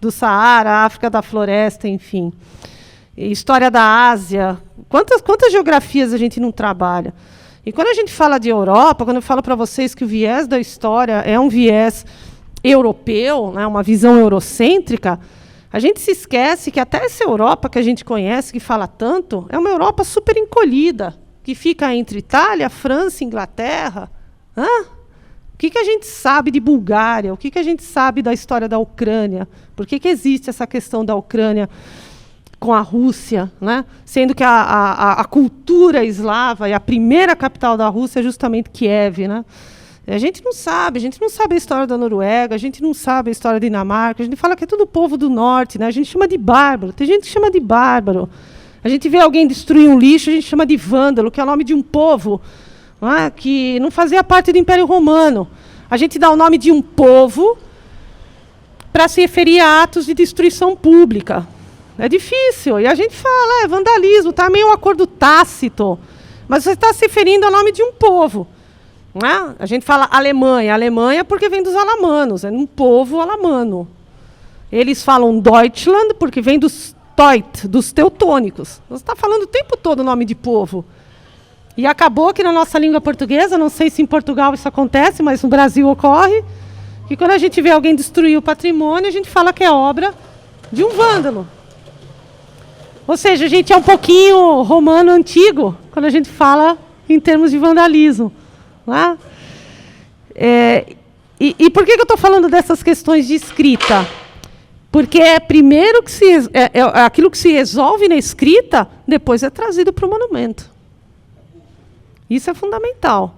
do Saara, a África da floresta, enfim. História da Ásia. Quantas geografias a gente não trabalha? E quando a gente fala de Europa, quando eu falo para vocês que o viés da história é um viés europeu, né, uma visão eurocêntrica, a gente se esquece que até essa Europa que a gente conhece, que fala tanto, é uma Europa super encolhida, que fica entre Itália, França, Inglaterra. O que a gente sabe de Bulgária? O que a gente sabe da história da Ucrânia? Por que existe essa questão da Ucrânia com a Rússia, né? Sendo que a cultura eslava e a primeira capital da Rússia é justamente Kiev, né? A gente não sabe a história da Noruega, a gente não sabe a história da Dinamarca, a gente fala que é tudo povo do norte, né? A gente chama de bárbaro, tem gente que chama de bárbaro. A gente vê alguém destruir um lixo, a gente chama de vândalo, que é o nome de um povo, né, que não fazia parte do Império Romano. A gente dá o nome de um povo para se referir a atos de destruição pública. É difícil. E a gente fala, vandalismo, está meio um acordo tácito. Mas você está se referindo ao nome de um povo. Né? A gente fala Alemanha. Alemanha porque vem dos alamanos, é um povo alamano. Eles falam Deutschland porque vem dos Teut, dos teutônicos. Você está falando o tempo todo o nome de povo. E acabou que na nossa língua portuguesa, não sei se em Portugal isso acontece, mas no Brasil ocorre, que quando a gente vê alguém destruir o patrimônio, a gente fala que é obra de um vândalo. Ou seja, a gente é um pouquinho romano antigo, quando a gente fala em termos de vandalismo. Né? E por que eu estou falando dessas questões de escrita? Porque primeiro que aquilo que se resolve na escrita, depois é trazido para o monumento. Isso é fundamental.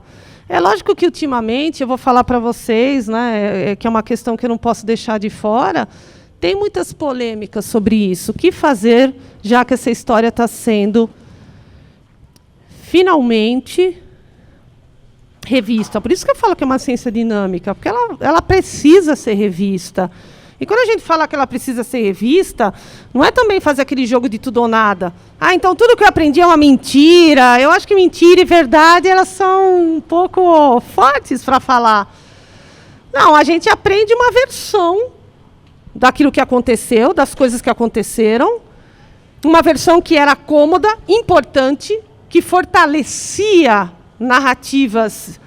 É lógico que, ultimamente, eu vou falar para vocês, né, que é uma questão que eu não posso deixar de fora, tem muitas polêmicas sobre isso. O que fazer, já que essa história está sendo, finalmente, revista? Por isso que eu falo que é uma ciência dinâmica, porque ela precisa ser revista. E quando a gente fala que ela precisa ser revista, não é também fazer aquele jogo de tudo ou nada. Então tudo que eu aprendi é uma mentira. Eu acho que mentira e verdade elas são um pouco fortes para falar. Não, a gente aprende uma versão daquilo que aconteceu, das coisas que aconteceram. Uma versão que era cômoda, importante, que fortalecia narrativas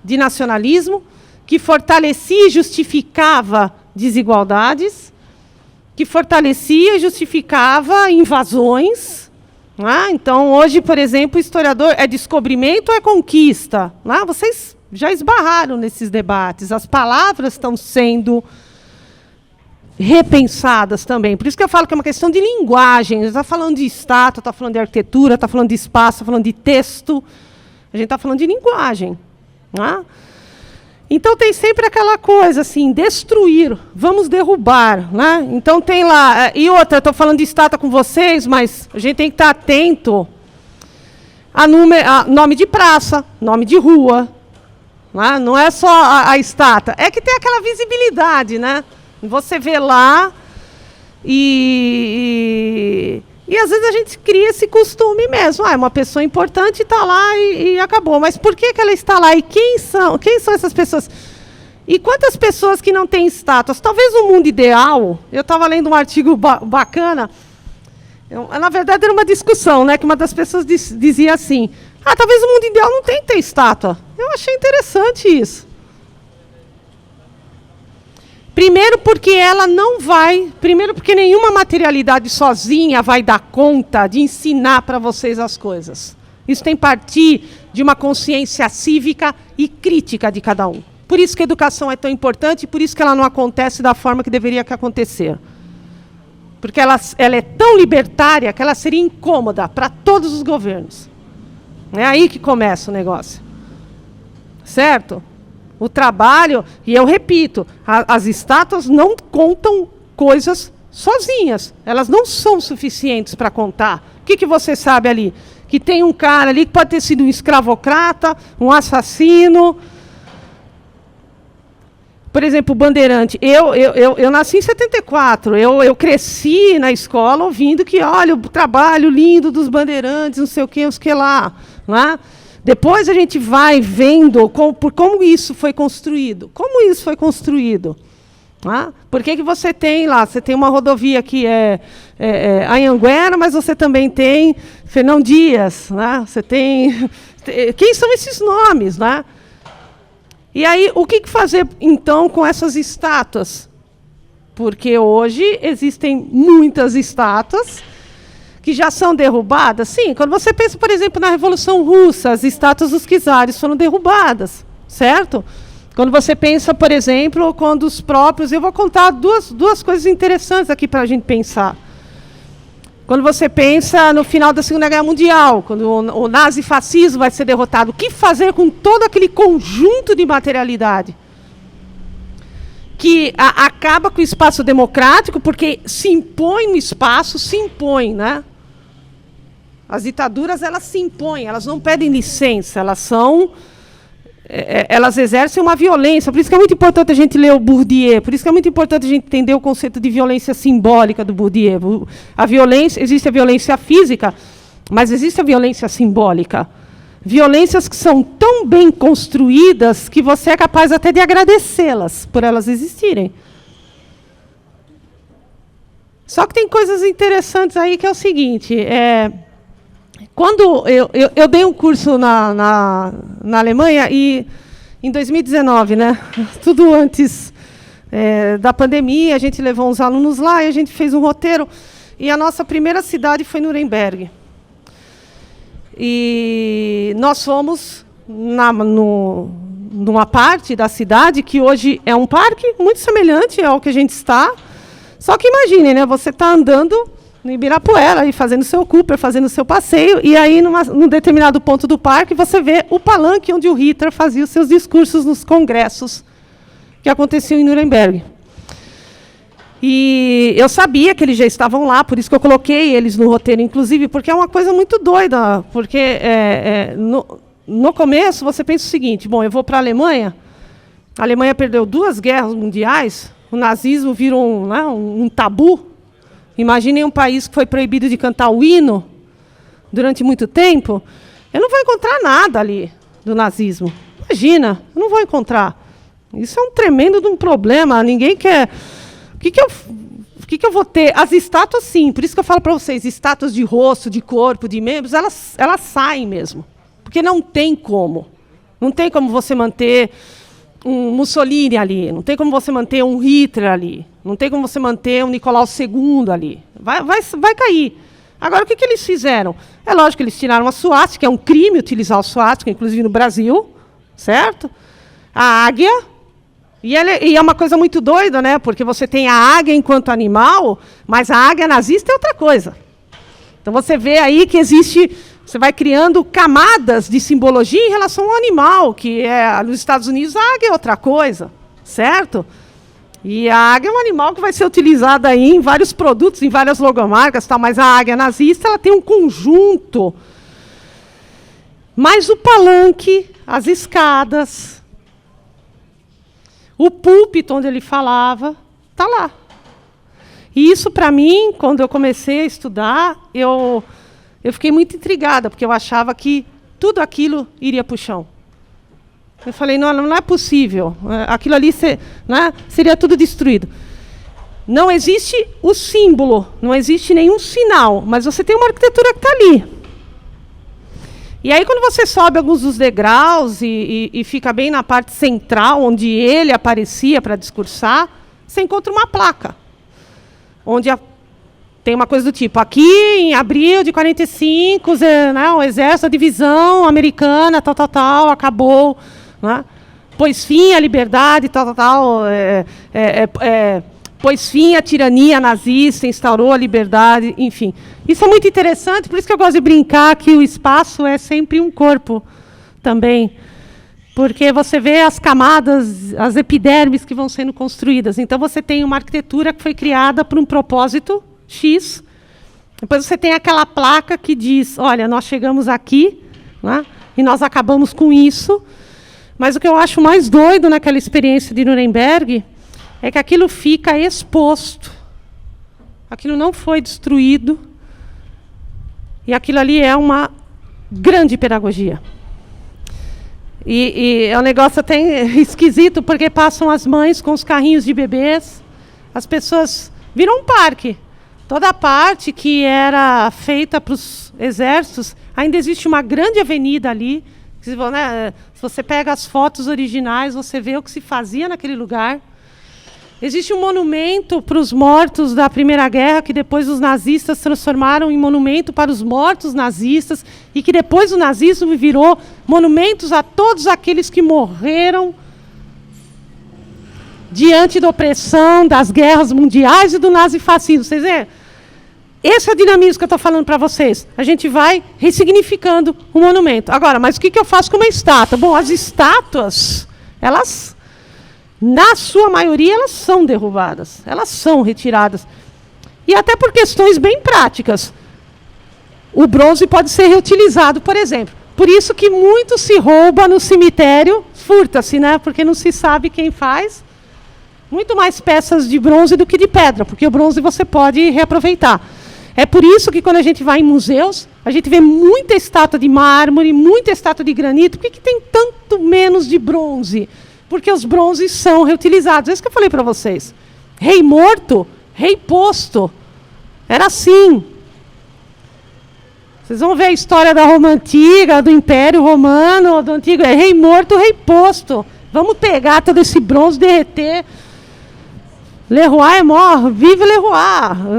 de nacionalismo, que fortalecia e justificava desigualdades, que fortalecia e justificava invasões. Né? Então, hoje, por exemplo, o historiador é descobrimento ou é conquista? Né? Vocês já esbarraram nesses debates. As palavras estão sendo repensadas também. Por isso que eu falo que é uma questão de linguagem. Está falando de estátua, está falando de arquitetura, está falando de espaço, está falando de texto. A gente está falando de linguagem. Né? Então, tem sempre aquela coisa, assim, destruir, vamos derrubar. Né? Então, tem lá... E outra, estou falando de estátua com vocês, mas a gente tem que estar atento a nome de praça, nome de rua. Né? Não é só a estátua. É que tem aquela visibilidade, né? Você vê lá e às vezes a gente cria esse costume mesmo. É uma pessoa importante, está lá e acabou. Mas por que ela está lá? E quem são essas pessoas? E quantas pessoas que não têm estátuas? Talvez no mundo ideal, eu estava lendo um artigo bacana, Na verdade, era uma discussão, né? Que uma das pessoas dizia assim, talvez o mundo ideal não tenha que ter estátua. Eu achei interessante isso. Primeiro porque ela não vai... Primeiro porque nenhuma materialidade sozinha vai dar conta de ensinar para vocês as coisas. Isso tem que partir de uma consciência cívica e crítica de cada um. Por isso que a educação é tão importante e por isso que ela não acontece da forma que deveria acontecer. Porque ela é tão libertária que ela seria incômoda para todos os governos. É aí que começa o negócio. Certo? O trabalho, e eu repito, as estátuas não contam coisas sozinhas. Elas não são suficientes para contar. O que você sabe ali? Que tem um cara ali que pode ter sido um escravocrata, um assassino. Por exemplo, o Bandeirante. Eu nasci em 74. Eu cresci na escola ouvindo que, olha, o trabalho lindo dos bandeirantes, não sei o que lá. Não é? Depois a gente vai vendo como isso foi construído. Como isso foi construído? Ah, por que você tem lá? Você tem uma rodovia que é Anhanguera, mas você também tem Fernão Dias. Né? Você tem... Quem são esses nomes? Né? E aí, o que fazer, então, com essas estátuas? Porque hoje existem muitas estátuas que já são derrubadas. Sim, quando você pensa, por exemplo, na Revolução Russa, as estátuas dos czares foram derrubadas, certo? Quando você pensa, por exemplo, quando os próprios... Eu vou contar duas coisas interessantes aqui para a gente pensar. Quando você pensa no final da Segunda Guerra Mundial, quando o nazifascismo vai ser derrotado, o que fazer com todo aquele conjunto de materialidade? Que acaba com o espaço democrático, porque se impõe no espaço, se impõe, né? As ditaduras, elas se impõem, elas não pedem licença, elas exercem uma violência. Por isso que é muito importante a gente ler o Bourdieu, por isso que é muito importante a gente entender o conceito de violência simbólica do Bourdieu. A violência, existe a violência física, mas existe a violência simbólica. Violências que são tão bem construídas que você é capaz até de agradecê-las por elas existirem. Só que tem coisas interessantes aí que é o seguinte, quando eu dei um curso na Alemanha, e em 2019, né, tudo antes da pandemia, a gente levou uns alunos lá e a gente fez um roteiro, e a nossa primeira cidade foi Nuremberg. E nós fomos numa parte da cidade que hoje é um parque muito semelhante ao que a gente está. Só que imagine, né, você está andando no Ibirapuera, e fazendo seu Cooper, fazendo seu passeio, e aí, num determinado ponto do parque, você vê o palanque onde o Hitler fazia os seus discursos nos congressos que aconteciam em Nuremberg. E eu sabia que eles já estavam lá, por isso que eu coloquei eles no roteiro, inclusive, porque é uma coisa muito doida, porque no começo você pensa o seguinte, bom, eu vou para a Alemanha perdeu 2 guerras mundiais, o nazismo virou um tabu. Imaginem um país que foi proibido de cantar o hino durante muito tempo. Eu não vou encontrar nada ali do nazismo. Imagina, eu não vou encontrar. Isso é um tremendo de um problema, ninguém quer... O que eu vou ter? As estátuas, sim. Por isso que eu falo para vocês, estátuas de rosto, de corpo, de membros, elas saem mesmo. Porque não tem como. Não tem como você manter um Mussolini ali. Não tem como você manter um Hitler ali. Não tem como você manter um Nicolau II ali. Vai cair. Agora, o que eles fizeram? É lógico que eles tiraram a suástica, é um crime utilizar a suástica, inclusive no Brasil, certo? A águia... E é uma coisa muito doida, né? Porque você tem a águia enquanto animal, mas a águia nazista é outra coisa. Então você vê aí que existe, você vai criando camadas de simbologia em relação ao animal, que nos Estados Unidos a águia é outra coisa, certo? E a águia é um animal que vai ser utilizado aí em vários produtos, em várias logomarcas, tal, mas a águia nazista ela tem um conjunto. Mas o palanque, as escadas, o púlpito onde ele falava, está lá. E isso, para mim, quando eu comecei a estudar, eu fiquei muito intrigada, porque eu achava que tudo aquilo iria para o chão. Eu falei, não é possível. Aquilo ali seria tudo destruído. não existe o símbolo, não existe nenhum sinal, mas você tem uma arquitetura que está ali. E aí, quando você sobe alguns dos degraus e fica bem na parte central, onde ele aparecia para discursar, você encontra uma placa, onde tem uma coisa do tipo, aqui em abril de 45, né, o exército, a divisão americana, tal, acabou, né, pôs fim à liberdade, pôs fim à tirania nazista, instaurou a liberdade, enfim. Isso é muito interessante, por isso que eu gosto de brincar que o espaço é sempre um corpo também. Porque você vê as camadas, as epidermes que vão sendo construídas. Então, você tem uma arquitetura que foi criada por um propósito X. Depois você tem aquela placa que diz, olha, nós chegamos aqui, né, e nós acabamos com isso. Mas o que eu acho mais doido naquela experiência de Nuremberg é que aquilo fica exposto. Aquilo não foi destruído. E aquilo ali é uma grande pedagogia. E é um negócio até esquisito, porque passam as mães com os carrinhos de bebês. As pessoas viram um parque. Toda a parte que era feita para os exércitos, ainda existe uma grande avenida ali. Se você pega as fotos originais, você vê o que se fazia naquele lugar. Existe um monumento para os mortos da Primeira Guerra, que depois os nazistas transformaram em monumento para os mortos nazistas, e que depois o nazismo virou monumentos a todos aqueles que morreram diante da opressão, das guerras mundiais e do nazifascismo. Vocês veem? Esse é o dinamismo que eu estou falando para vocês. A gente vai ressignificando o monumento. Agora, mas o que eu faço com uma estátua? Bom, as estátuas, elas, na sua maioria, elas são derrubadas. Elas são retiradas. E até por questões bem práticas. O bronze pode ser reutilizado, por exemplo. Por isso que muito se rouba no cemitério, furta-se, né? Porque não se sabe quem faz. Muito mais peças de bronze do que de pedra, porque o bronze você pode reaproveitar. É por isso que quando a gente vai em museus, a gente vê muita estátua de mármore, muita estátua de granito. Por que tem tanto menos de bronze? Porque os bronzes são reutilizados. É isso que eu falei para vocês. Rei morto, rei posto. Era assim. Vocês vão ver a história da Roma Antiga, do Império Romano, do Antigo. É rei morto, rei posto. Vamos pegar todo esse bronze, derreter. Leroy é morto, vive Leroy.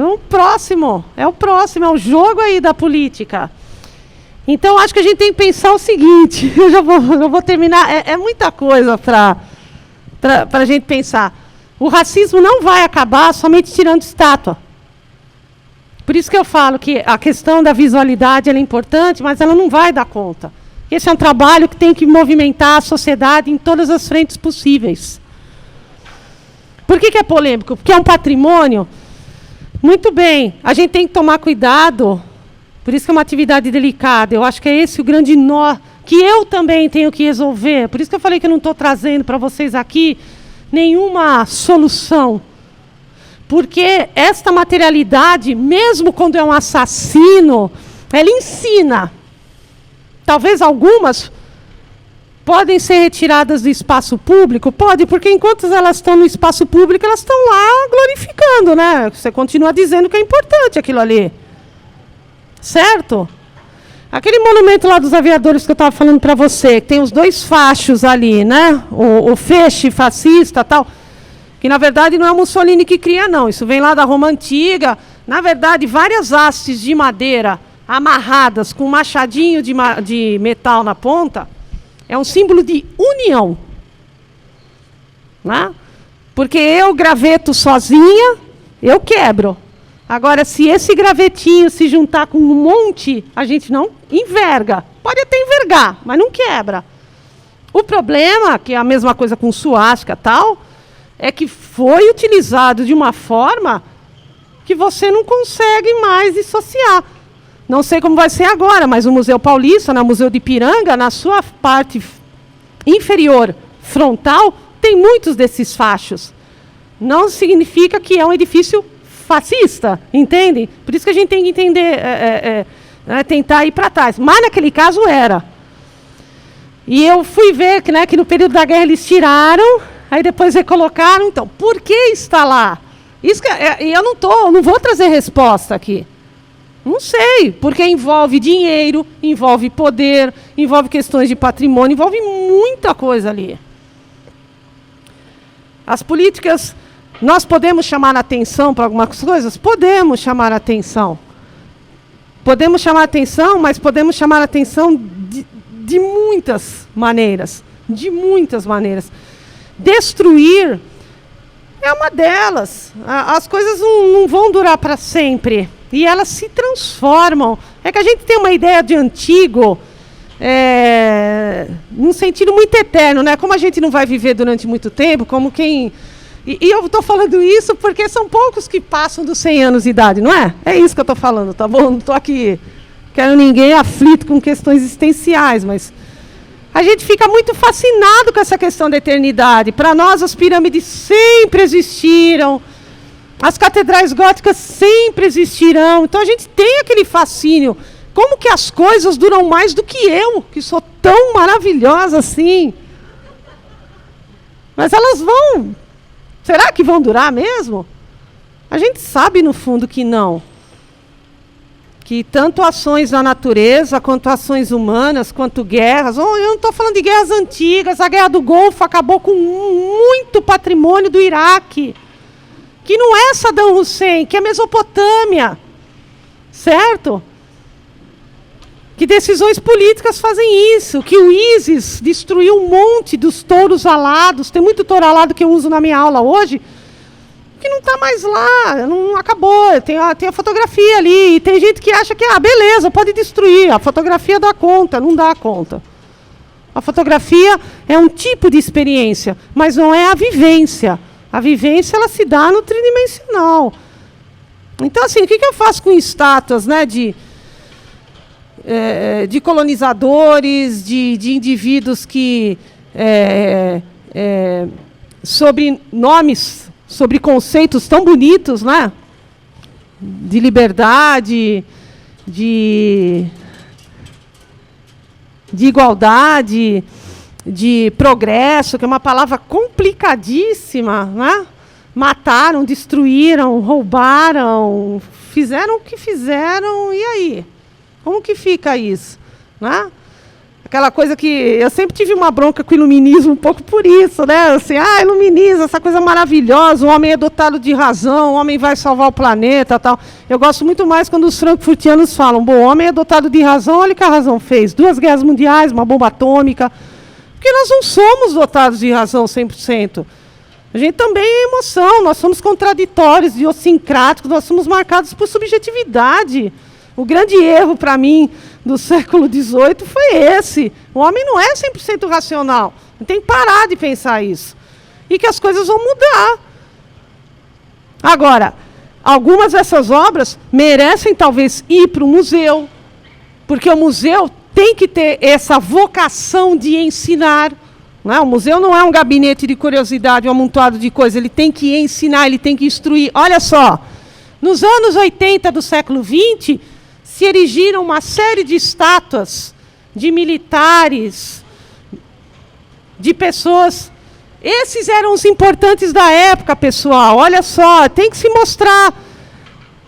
É o próximo, é o jogo aí da política. Então, acho que a gente tem que pensar o seguinte, eu vou terminar, é muita coisa para a gente pensar. O racismo não vai acabar somente tirando estátua. Por isso que eu falo que a questão da visualidade ela é importante, mas ela não vai dar conta. Esse é um trabalho que tem que movimentar a sociedade em todas as frentes possíveis. Por que é polêmico? Porque é um patrimônio. Muito bem, a gente tem que tomar cuidado, por isso que é uma atividade delicada. Eu acho que é esse o grande nó que eu também tenho que resolver. Por isso que eu falei que eu não estou trazendo para vocês aqui nenhuma solução. Porque esta materialidade, mesmo quando é um assassino, ela ensina. Talvez algumas podem ser retiradas do espaço público? Pode, porque enquanto elas estão no espaço público, elas estão lá glorificando, né? Você continua dizendo que é importante aquilo ali. Certo? Aquele monumento lá dos aviadores que eu estava falando para você, que tem os dois fachos ali, né? O feixe fascista e tal, que na verdade não é o Mussolini que cria, não. Isso vem lá da Roma Antiga. Na verdade, várias hastes de madeira amarradas com um machadinho de metal na ponta, é um símbolo de união. Né? Porque eu graveto sozinha, eu quebro. Agora, se esse gravetinho se juntar com um monte, a gente não enverga. Pode até envergar, mas não quebra. O problema, que é a mesma coisa com suástica e tal, é que foi utilizado de uma forma que você não consegue mais dissociar. Não sei como vai ser agora, mas o Museu Paulista, no Museu de Ipiranga, na sua parte inferior frontal, tem muitos desses fachos. Não significa que é um edifício fascista, entende? Por isso que a gente tem que entender, tentar ir para trás. Mas naquele caso era. E eu fui ver que no período da guerra eles tiraram, aí depois recolocaram. Então, por que está lá? Isso e eu não vou trazer resposta aqui. Não sei, porque envolve dinheiro, envolve poder, envolve questões de patrimônio, envolve muita coisa ali. As políticas, nós podemos chamar a atenção para algumas coisas? Podemos chamar a atenção. Podemos chamar a atenção, mas podemos chamar a atenção de muitas maneiras. De muitas maneiras. Destruir é uma delas. As coisas não vão durar para sempre. E elas se transformam. É que a gente tem uma ideia de antigo, num sentido muito eterno, né? Como a gente não vai viver durante muito tempo, como quem... E eu estou falando isso porque são poucos que passam dos 100 anos de idade, não é? É isso que eu estou falando, tá bom? Não estou aqui, quero ninguém aflito com questões existenciais, mas a gente fica muito fascinado com essa questão da eternidade. Para nós, as pirâmides sempre existiram, as catedrais góticas sempre existirão. Então a gente tem aquele fascínio. Como que as coisas duram mais do que eu, que sou tão maravilhosa assim? Mas elas vão... Será que vão durar mesmo? A gente sabe, no fundo, que não. Que tanto ações da natureza, quanto ações humanas, quanto guerras... Eu não estou falando de guerras antigas. A Guerra do Golfo acabou com muito patrimônio do Iraque. Que não é Saddam Hussein, que é Mesopotâmia. Certo? Que decisões políticas fazem isso. Que o ISIS destruiu um monte dos touros alados. Tem muito touro alado que eu uso na minha aula hoje, que não está mais lá, não acabou. Tem a fotografia ali. E tem gente que acha que, beleza, pode destruir. A fotografia dá conta, não dá conta. A fotografia é um tipo de experiência, mas não é a vivência. A vivência, ela se dá no tridimensional. Então, assim, o que eu faço com estátuas, né, de colonizadores, de indivíduos que, sobre nomes, sobre conceitos tão bonitos, né? De liberdade, de igualdade, de progresso, que é uma palavra complicadíssima, né? Mataram, destruíram, roubaram, fizeram o que fizeram, e aí? Como que fica isso? Né? Aquela coisa que... Eu sempre tive uma bronca com o iluminismo, um pouco por isso, né? Assim, iluminismo, essa coisa maravilhosa, o homem é dotado de razão, o homem vai salvar o planeta, tal. Eu gosto muito mais quando os frankfurtianos falam, bom, o homem é dotado de razão, olha o que a razão fez. 2 guerras mundiais, uma bomba atômica. Porque nós não somos dotados de razão 100%. A gente também é emoção, nós somos contraditórios, idiosincráticos, nós somos marcados por subjetividade. O grande erro, para mim, do século XVIII foi esse. O homem não é 100% racional. Tem que parar de pensar isso. E que as coisas vão mudar. Agora, algumas dessas obras merecem, talvez, ir para o museu. Porque o museu tem que ter essa vocação de ensinar. Não é? O museu não é um gabinete de curiosidade, um amontoado de coisas. Ele tem que ensinar, ele tem que instruir. Olha só, nos anos 80 do século XX... se erigiram uma série de estátuas de militares, de pessoas. Esses eram os importantes da época, pessoal. Olha só, tem que se mostrar.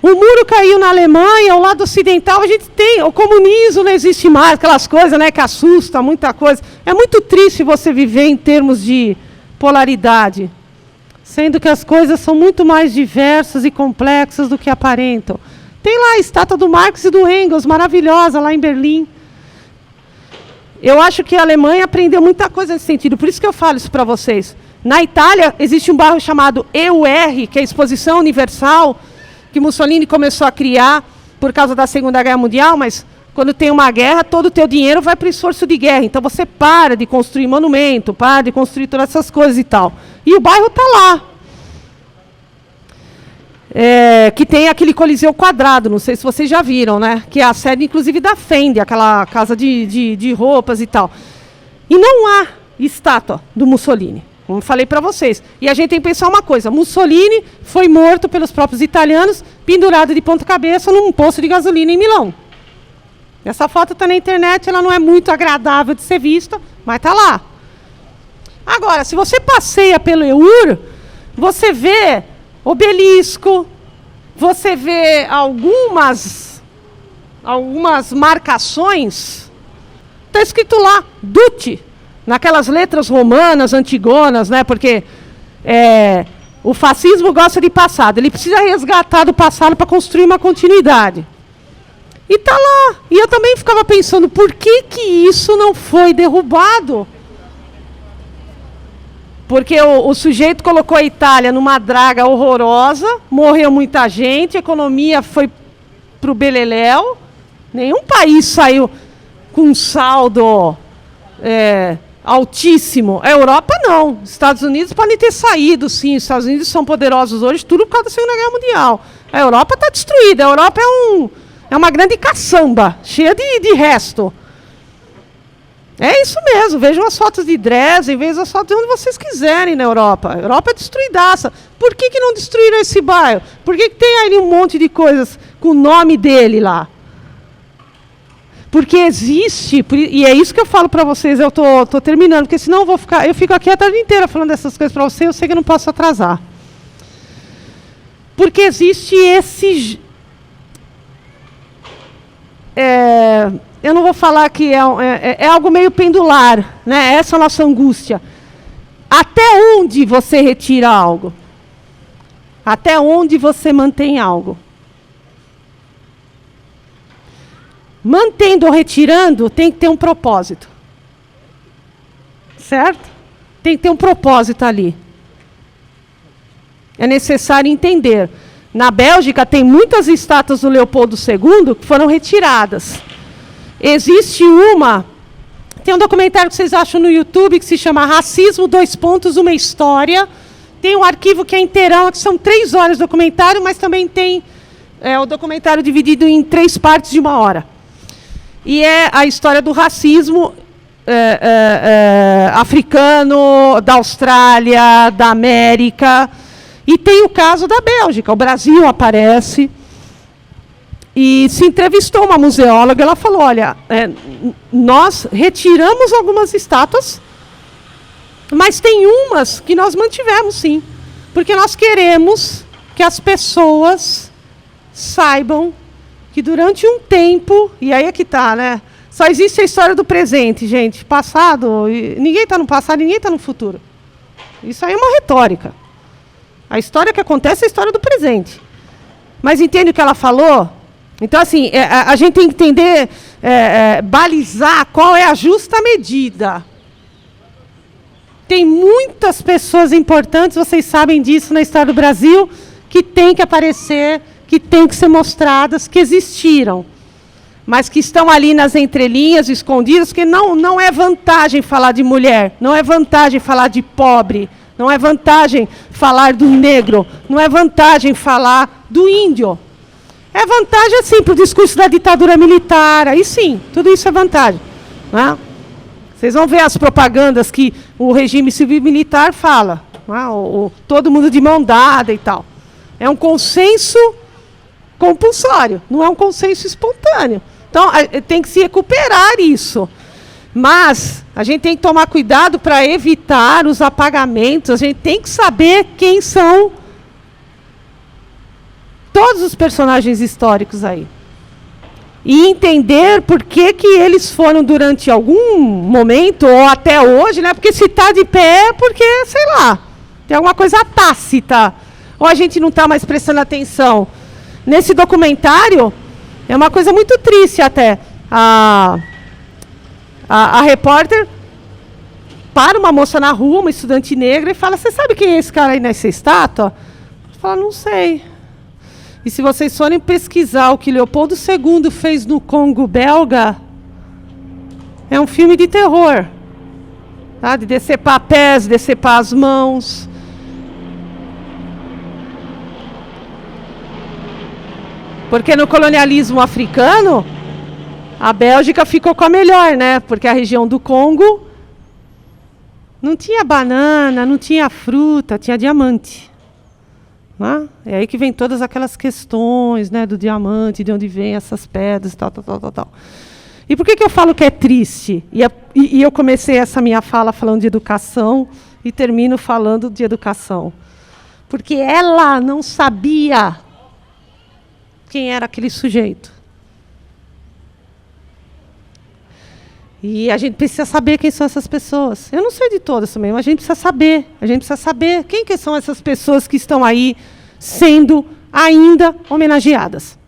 O muro caiu na Alemanha, ao lado ocidental, a gente tem. O comunismo não existe mais, aquelas coisas, né, que assusta, muita coisa. É muito triste você viver em termos de polaridade, sendo que as coisas são muito mais diversas e complexas do que aparentam. Tem lá a estátua do Marx e do Engels, maravilhosa, lá em Berlim. Eu acho que a Alemanha aprendeu muita coisa nesse sentido, por isso que eu falo isso para vocês. Na Itália, existe um bairro chamado EUR, que é a Exposição Universal, que Mussolini começou a criar por causa da Segunda Guerra Mundial, mas quando tem uma guerra, todo o teu dinheiro vai para o esforço de guerra. Então você para de construir monumento, para de construir todas essas coisas e tal. E o bairro está lá. Que tem aquele Coliseu Quadrado, não sei se vocês já viram, né? Que é a sede, inclusive, da Fendi, aquela casa de roupas e tal. E não há estátua do Mussolini, como falei para vocês. E a gente tem que pensar uma coisa, Mussolini foi morto pelos próprios italianos, pendurado de ponta cabeça num posto de gasolina em Milão. Essa foto está na internet, ela não é muito agradável de ser vista, mas está lá. Agora, se você passeia pelo EUR, você vê obelisco, você vê algumas marcações, está escrito lá, Duce, naquelas letras romanas, antigonas, né? Porque o fascismo gosta de passado, ele precisa resgatar do passado para construir uma continuidade. E está lá. E eu também ficava pensando, por que isso não foi derrubado? Porque o sujeito colocou a Itália numa draga horrorosa, morreu muita gente, a economia foi para o beleléu. Nenhum país saiu com um saldo altíssimo. A Europa não. Os Estados Unidos podem ter saído, sim. Os Estados Unidos são poderosos hoje, tudo por causa da Segunda Guerra Mundial. A Europa está destruída. A Europa é uma grande caçamba, cheia de resto. É isso mesmo. Vejam as fotos de Dresden, vejam as fotos de onde vocês quiserem na Europa. A Europa é destruidaça. Por que não destruíram esse bairro? Por que tem aí um monte de coisas com o nome dele lá? Porque existe, e é isso que eu falo para vocês, eu tô terminando, porque senão eu fico aqui a tarde inteira falando dessas coisas para vocês, eu sei que eu não posso atrasar. Porque existe esse... eu não vou falar que é algo meio pendular, né? Essa é a nossa angústia. Até onde você retira algo? Até onde você mantém algo? Mantendo ou retirando, tem que ter um propósito. Certo? Tem que ter um propósito ali. É necessário entender. Na Bélgica, tem muitas estátuas do Leopoldo II que foram retiradas. Existe tem um documentário que vocês acham no YouTube que se chama Racismo, uma história. Tem um arquivo que é inteirão, que são 3 horas de documentário, mas também tem o documentário dividido em 3 partes de 1 hora. E é a história do racismo africano, da Austrália, da América. E tem o caso da Bélgica. O Brasil aparece. E se entrevistou uma museóloga, ela falou, olha, nós retiramos algumas estátuas, mas tem umas que nós mantivemos, sim. Porque nós queremos que as pessoas saibam que durante um tempo, e aí é que está, né? Só existe a história do presente, gente. Passado, ninguém está no passado, ninguém está no futuro. Isso aí é uma retórica. A história que acontece é a história do presente. Mas entende o que ela falou? Então, assim, a gente tem que entender, balizar qual é a justa medida. Tem muitas pessoas importantes, vocês sabem disso na história do Brasil, que tem que aparecer, que tem que ser mostradas, que existiram, mas que estão ali nas entrelinhas, escondidas, que não é vantagem falar de mulher, não é vantagem falar de pobre, não é vantagem falar do negro, não é vantagem falar do índio. É vantagem, assim, para o discurso da ditadura militar, aí sim, tudo isso é vantagem. Né? Vocês vão ver as propagandas que o regime civil-militar fala, né? Todo mundo de mão dada e tal. É um consenso compulsório, não é um consenso espontâneo. Então, tem que se recuperar isso. Mas a gente tem que tomar cuidado para evitar os apagamentos. A gente tem que saber quem são todos os personagens históricos aí. E entender por que eles foram durante algum momento, ou até hoje, né? Porque se está de pé é porque, sei lá, tem alguma coisa tácita. Ou a gente não está mais prestando atenção. Nesse documentário, é uma coisa muito triste até. A repórter para uma moça na rua, uma estudante negra, e fala, você sabe quem é esse cara aí nessa estátua? Ela fala, não sei. E se vocês forem pesquisar o que Leopoldo II fez no Congo belga, é um filme de terror. Tá? De decepar pés, decepar as mãos. Porque no colonialismo africano, a Bélgica ficou com a melhor, né? Porque a região do Congo não tinha banana, não tinha fruta, tinha diamante. Né? É aí que vem todas aquelas questões, né, do diamante, de onde vem essas pedras, tal. E por que eu falo que é triste? E eu comecei essa minha fala falando de educação e termino falando de educação. Porque ela não sabia quem era aquele sujeito. E a gente precisa saber quem são essas pessoas. Eu não sei de todas também, mas a gente precisa saber. A gente precisa saber quem que são essas pessoas que estão aí sendo ainda homenageadas.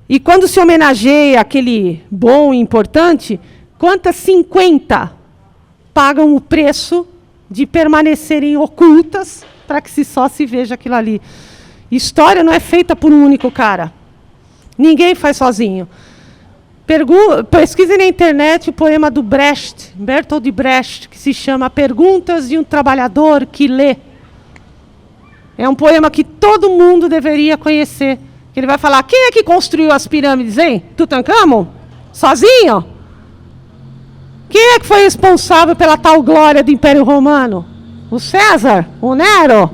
E quando se homenageia aquele bom e importante, quantas 50 pagam o preço de permanecerem ocultas para que só se veja aquilo ali? História não é feita por um único cara. Ninguém faz sozinho. Pesquisem na internet o poema do Brecht, Bertolt Brecht, que se chama Perguntas de um Trabalhador que Lê. É um poema que todo mundo deveria conhecer. Ele vai falar, quem é que construiu as pirâmides, hein? Tutankhamon? Sozinho? Quem é que foi responsável pela tal glória do Império Romano? O César? O Nero?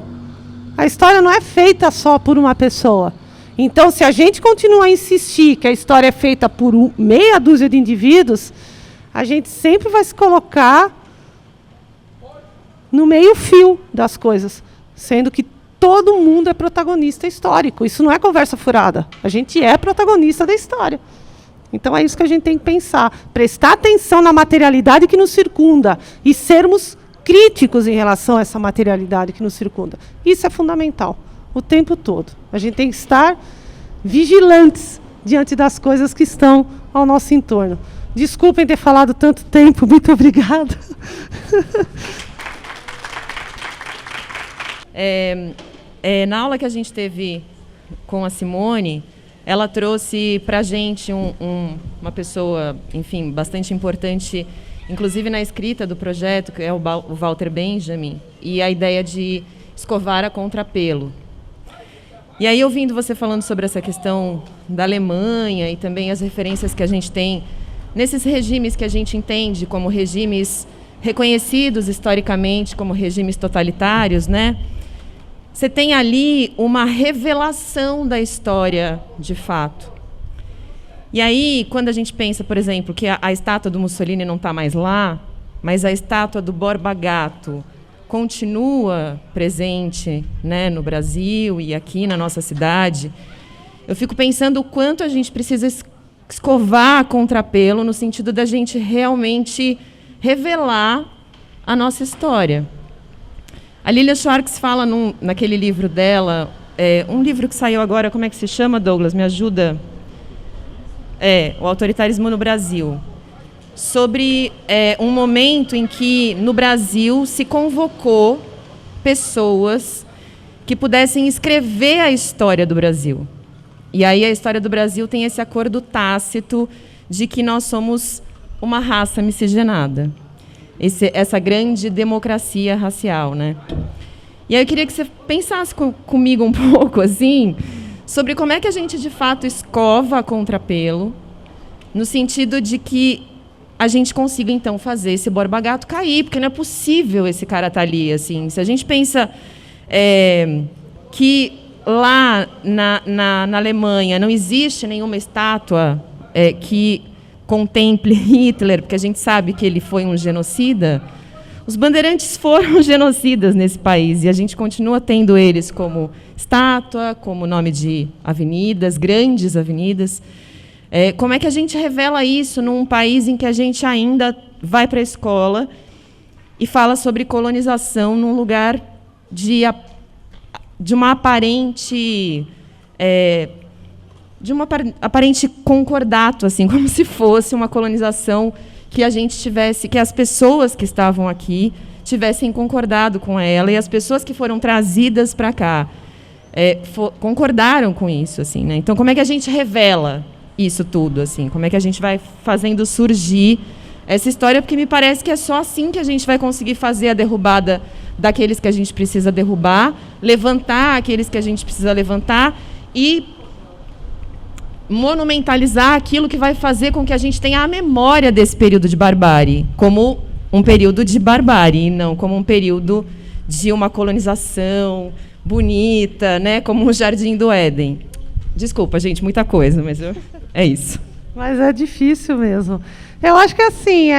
A história não é feita só por uma pessoa. Então, se a gente continuar a insistir que a história é feita por meia dúzia de indivíduos, a gente sempre vai se colocar no meio-fio das coisas, sendo que todo mundo é protagonista histórico. Isso não é conversa furada. A gente é protagonista da história. Então, é isso que a gente tem que pensar. Prestar atenção na materialidade que nos circunda e sermos críticos em relação a essa materialidade que nos circunda. Isso é fundamental. O tempo todo. A gente tem que estar vigilantes diante das coisas que estão ao nosso entorno. Desculpem ter falado tanto tempo, muito obrigada. Na aula que a gente teve com a Simone, ela trouxe para a gente uma pessoa, enfim, bastante importante, inclusive na escrita do projeto, que é o Walter Benjamin, e a ideia de escovar a contrapelo. E aí, ouvindo você falando sobre essa questão da Alemanha e também as referências que a gente tem nesses regimes que a gente entende como regimes reconhecidos historicamente como regimes totalitários, né? Você tem ali uma revelação da história, de fato. E aí, quando a gente pensa, por exemplo, que a estátua do Mussolini não está mais lá, mas a estátua do Borba Gato continua presente, né, no Brasil e aqui na nossa cidade, eu fico pensando o quanto a gente precisa escovar a contrapelo no sentido da gente realmente revelar a nossa história. A Lilia Schwartz fala naquele livro dela, um livro que saiu agora, como é que se chama, Douglas? Me ajuda? O Autoritarismo no Brasil. Sobre um momento em que, no Brasil, se convocou pessoas que pudessem escrever a história do Brasil. E aí a história do Brasil tem esse acordo tácito de que nós somos uma raça miscigenada. Essa grande democracia racial, né? E aí eu queria que você pensasse comigo um pouco, assim, sobre como é que a gente, de fato, escova a contrapelo, no sentido de que a gente consiga, então, fazer esse Borba Gato cair, porque não é possível esse cara estar ali, assim. Se a gente pensa que lá na Alemanha não existe nenhuma estátua que contemple Hitler, porque a gente sabe que ele foi um genocida, os bandeirantes foram genocidas nesse país, e a gente continua tendo eles como estátua, como nome de avenidas, grandes avenidas. Como é que a gente revela isso num país em que a gente ainda vai para a escola e fala sobre colonização num lugar de uma aparente aparente concordato, assim, como se fosse uma colonização que a gente tivesse, que as pessoas que estavam aqui tivessem concordado com ela, e as pessoas que foram trazidas para cá concordaram com isso, assim, né? Então, como é que a gente revela isso tudo, assim? Como é que a gente vai fazendo surgir essa história? Porque me parece que é só assim que a gente vai conseguir fazer a derrubada daqueles que a gente precisa derrubar, levantar aqueles que a gente precisa levantar e monumentalizar aquilo que vai fazer com que a gente tenha a memória desse período de barbárie, como um período de barbárie, e não como um período de uma colonização bonita, né, como o Jardim do Éden. Desculpa, gente, muita coisa, mas é isso. Mas é difícil mesmo. Eu acho que, assim,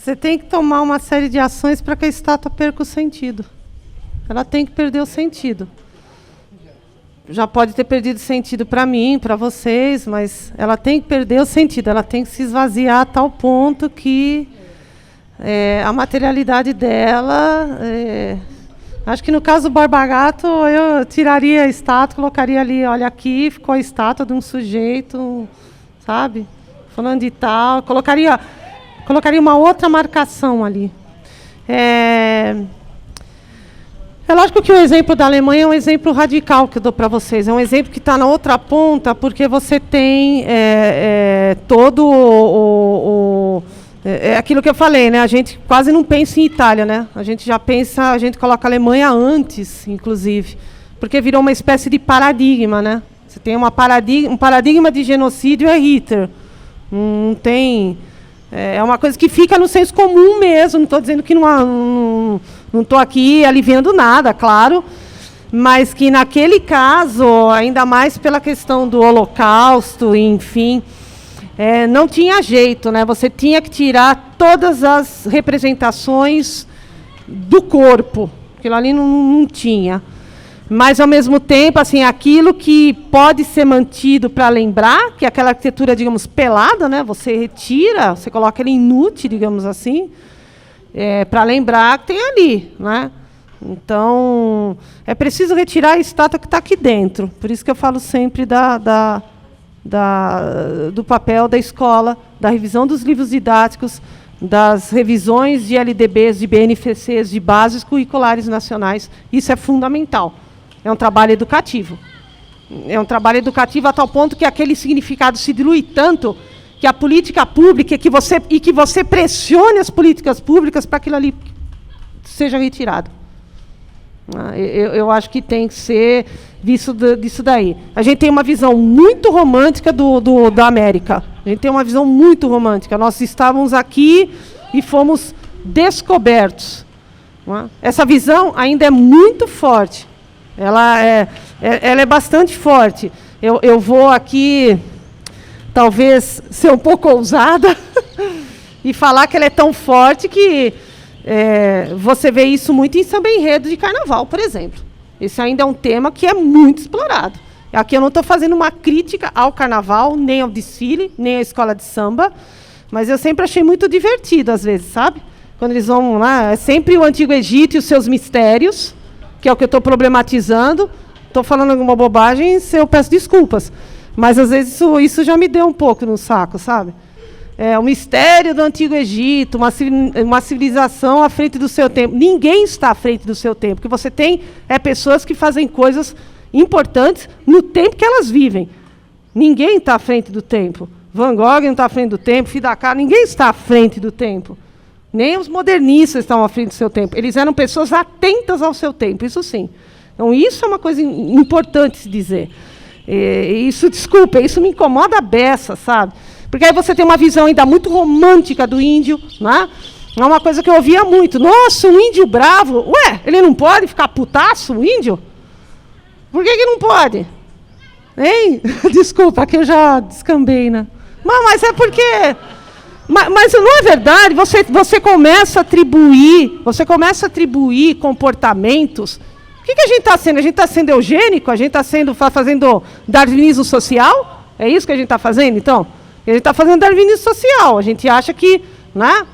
Você tem que tomar uma série de ações para que a estátua perca o sentido. Ela tem que perder o sentido. Já pode ter perdido sentido para mim, para vocês, mas ela tem que perder o sentido. Ela tem que se esvaziar a tal ponto que a materialidade dela... acho que no caso do Borba Gato, eu tiraria a estátua, colocaria ali, olha aqui, ficou a estátua de um sujeito, sabe? Falando de tal, colocaria uma outra marcação ali. É lógico que o exemplo da Alemanha é um exemplo radical que eu dou para vocês. É um exemplo que está na outra ponta, porque você tem todo aquilo que eu falei, né? A gente quase não pensa em Itália, né? A gente já pensa, a gente coloca a Alemanha antes, inclusive, porque virou uma espécie de paradigma, né? Você tem um paradigma de genocídio é Hitler. Não tem... É uma coisa que fica no senso comum mesmo. Não estou dizendo que não estou aqui aliviando nada, claro, mas que naquele caso, ainda mais pela questão do Holocausto, enfim, não tinha jeito, né? Você tinha que tirar todas as representações do corpo. Aquilo ali não tinha. Mas, ao mesmo tempo, assim, aquilo que pode ser mantido para lembrar, que é aquela arquitetura, digamos, pelada, né? Você retira, você coloca ele inútil, digamos assim, para lembrar que tem ali, né? Então, é preciso retirar a estátua que está aqui dentro. Por isso que eu falo sempre do papel da escola, da revisão dos livros didáticos, das revisões de LDBs, de BNFCs, de bases curriculares nacionais. Isso é fundamental. É um trabalho educativo. É um trabalho educativo a tal ponto que aquele significado se dilui tanto que a política pública, que você pressione as políticas públicas para que aquilo ali seja retirado. Eu acho que tem que ser visto disso daí. A gente tem uma visão muito romântica da América. A gente tem uma visão muito romântica. Nós estávamos aqui e fomos descobertos. Essa visão ainda é muito forte. Ela é bastante forte. Eu vou aqui, talvez, ser um pouco ousada e falar que ela é tão forte que você vê isso muito em samba enredo de carnaval, por exemplo. Esse ainda é um tema que é muito explorado. Aqui eu não estou fazendo uma crítica ao carnaval, nem ao desfile, nem à escola de samba, mas eu sempre achei muito divertido, às vezes, sabe? Quando eles vão lá, é sempre o Antigo Egito e os seus mistérios, que é o que eu estou problematizando. Estou falando alguma bobagem, eu peço desculpas. Mas, às vezes, isso já me deu um pouco no saco, sabe? O mistério do Antigo Egito, uma civilização à frente do seu tempo. Ninguém está à frente do seu tempo. O que você tem pessoas que fazem coisas importantes no tempo que elas vivem. Ninguém está à frente do tempo. Van Gogh não está à frente do tempo, Frida Kahlo, ninguém está à frente do tempo. Nem os modernistas estão à frente do seu tempo. Eles eram pessoas atentas ao seu tempo, isso sim. Então, isso é uma coisa importante se dizer. Isso me incomoda a beça, sabe? Porque aí você tem uma visão ainda muito romântica do índio, né? É uma coisa que eu ouvia muito. Nossa, um índio bravo. Ué, ele não pode ficar putaço, o índio? Por que não pode? Hein? Desculpa, que eu já descambei, né? Mas é porque... Mas não é verdade, você começa a atribuir comportamentos. O que a gente está sendo? A gente está sendo eugênico? A gente está fazendo darwinismo social? É isso que a gente está fazendo, então? A gente está fazendo darwinismo social. A gente acha que, né,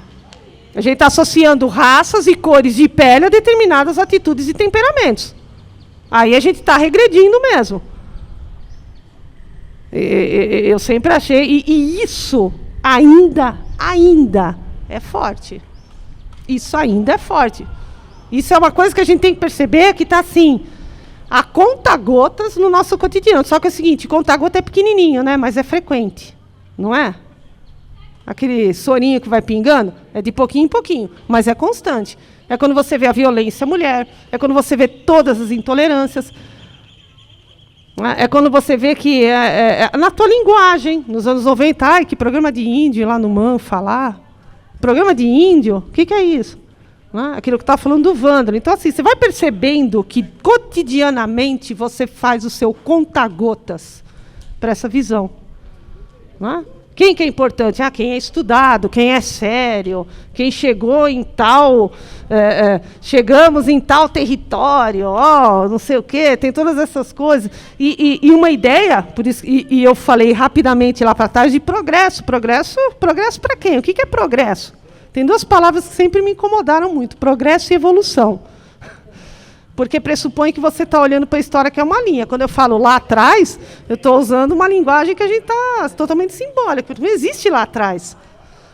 a gente está associando raças e cores de pele a determinadas atitudes e temperamentos. Aí a gente está regredindo mesmo. Eu sempre achei... E isso ainda é forte. Isso ainda é forte. Isso é uma coisa que a gente tem que perceber que está assim, a conta-gotas no nosso cotidiano. Só que é o seguinte, conta-gota é pequenininho, né? Mas é frequente, não é? Aquele sorinho que vai pingando, é de pouquinho em pouquinho, mas é constante. É quando você vê a violência à mulher, é quando você vê todas as intolerâncias, é quando você vê que, na tua linguagem, nos anos 90, que programa de índio lá no MAN falar. Programa de índio? O que é isso? Aquilo que está falando do vândalo. Então, assim, você vai percebendo que, cotidianamente, você faz o seu conta-gotas para essa visão. Quem que é importante? Quem é estudado, quem é sério, quem chegou em tal... chegamos em tal território, não sei o quê, tem todas essas coisas. E uma ideia, por isso, e eu falei rapidamente lá para trás, de progresso. Progresso para quem? O que é progresso? Tem duas palavras que sempre me incomodaram muito, progresso e evolução. Porque pressupõe que você está olhando para a história que é uma linha. Quando eu falo lá atrás, eu estou usando uma linguagem que a gente está totalmente simbólica, porque não existe lá atrás.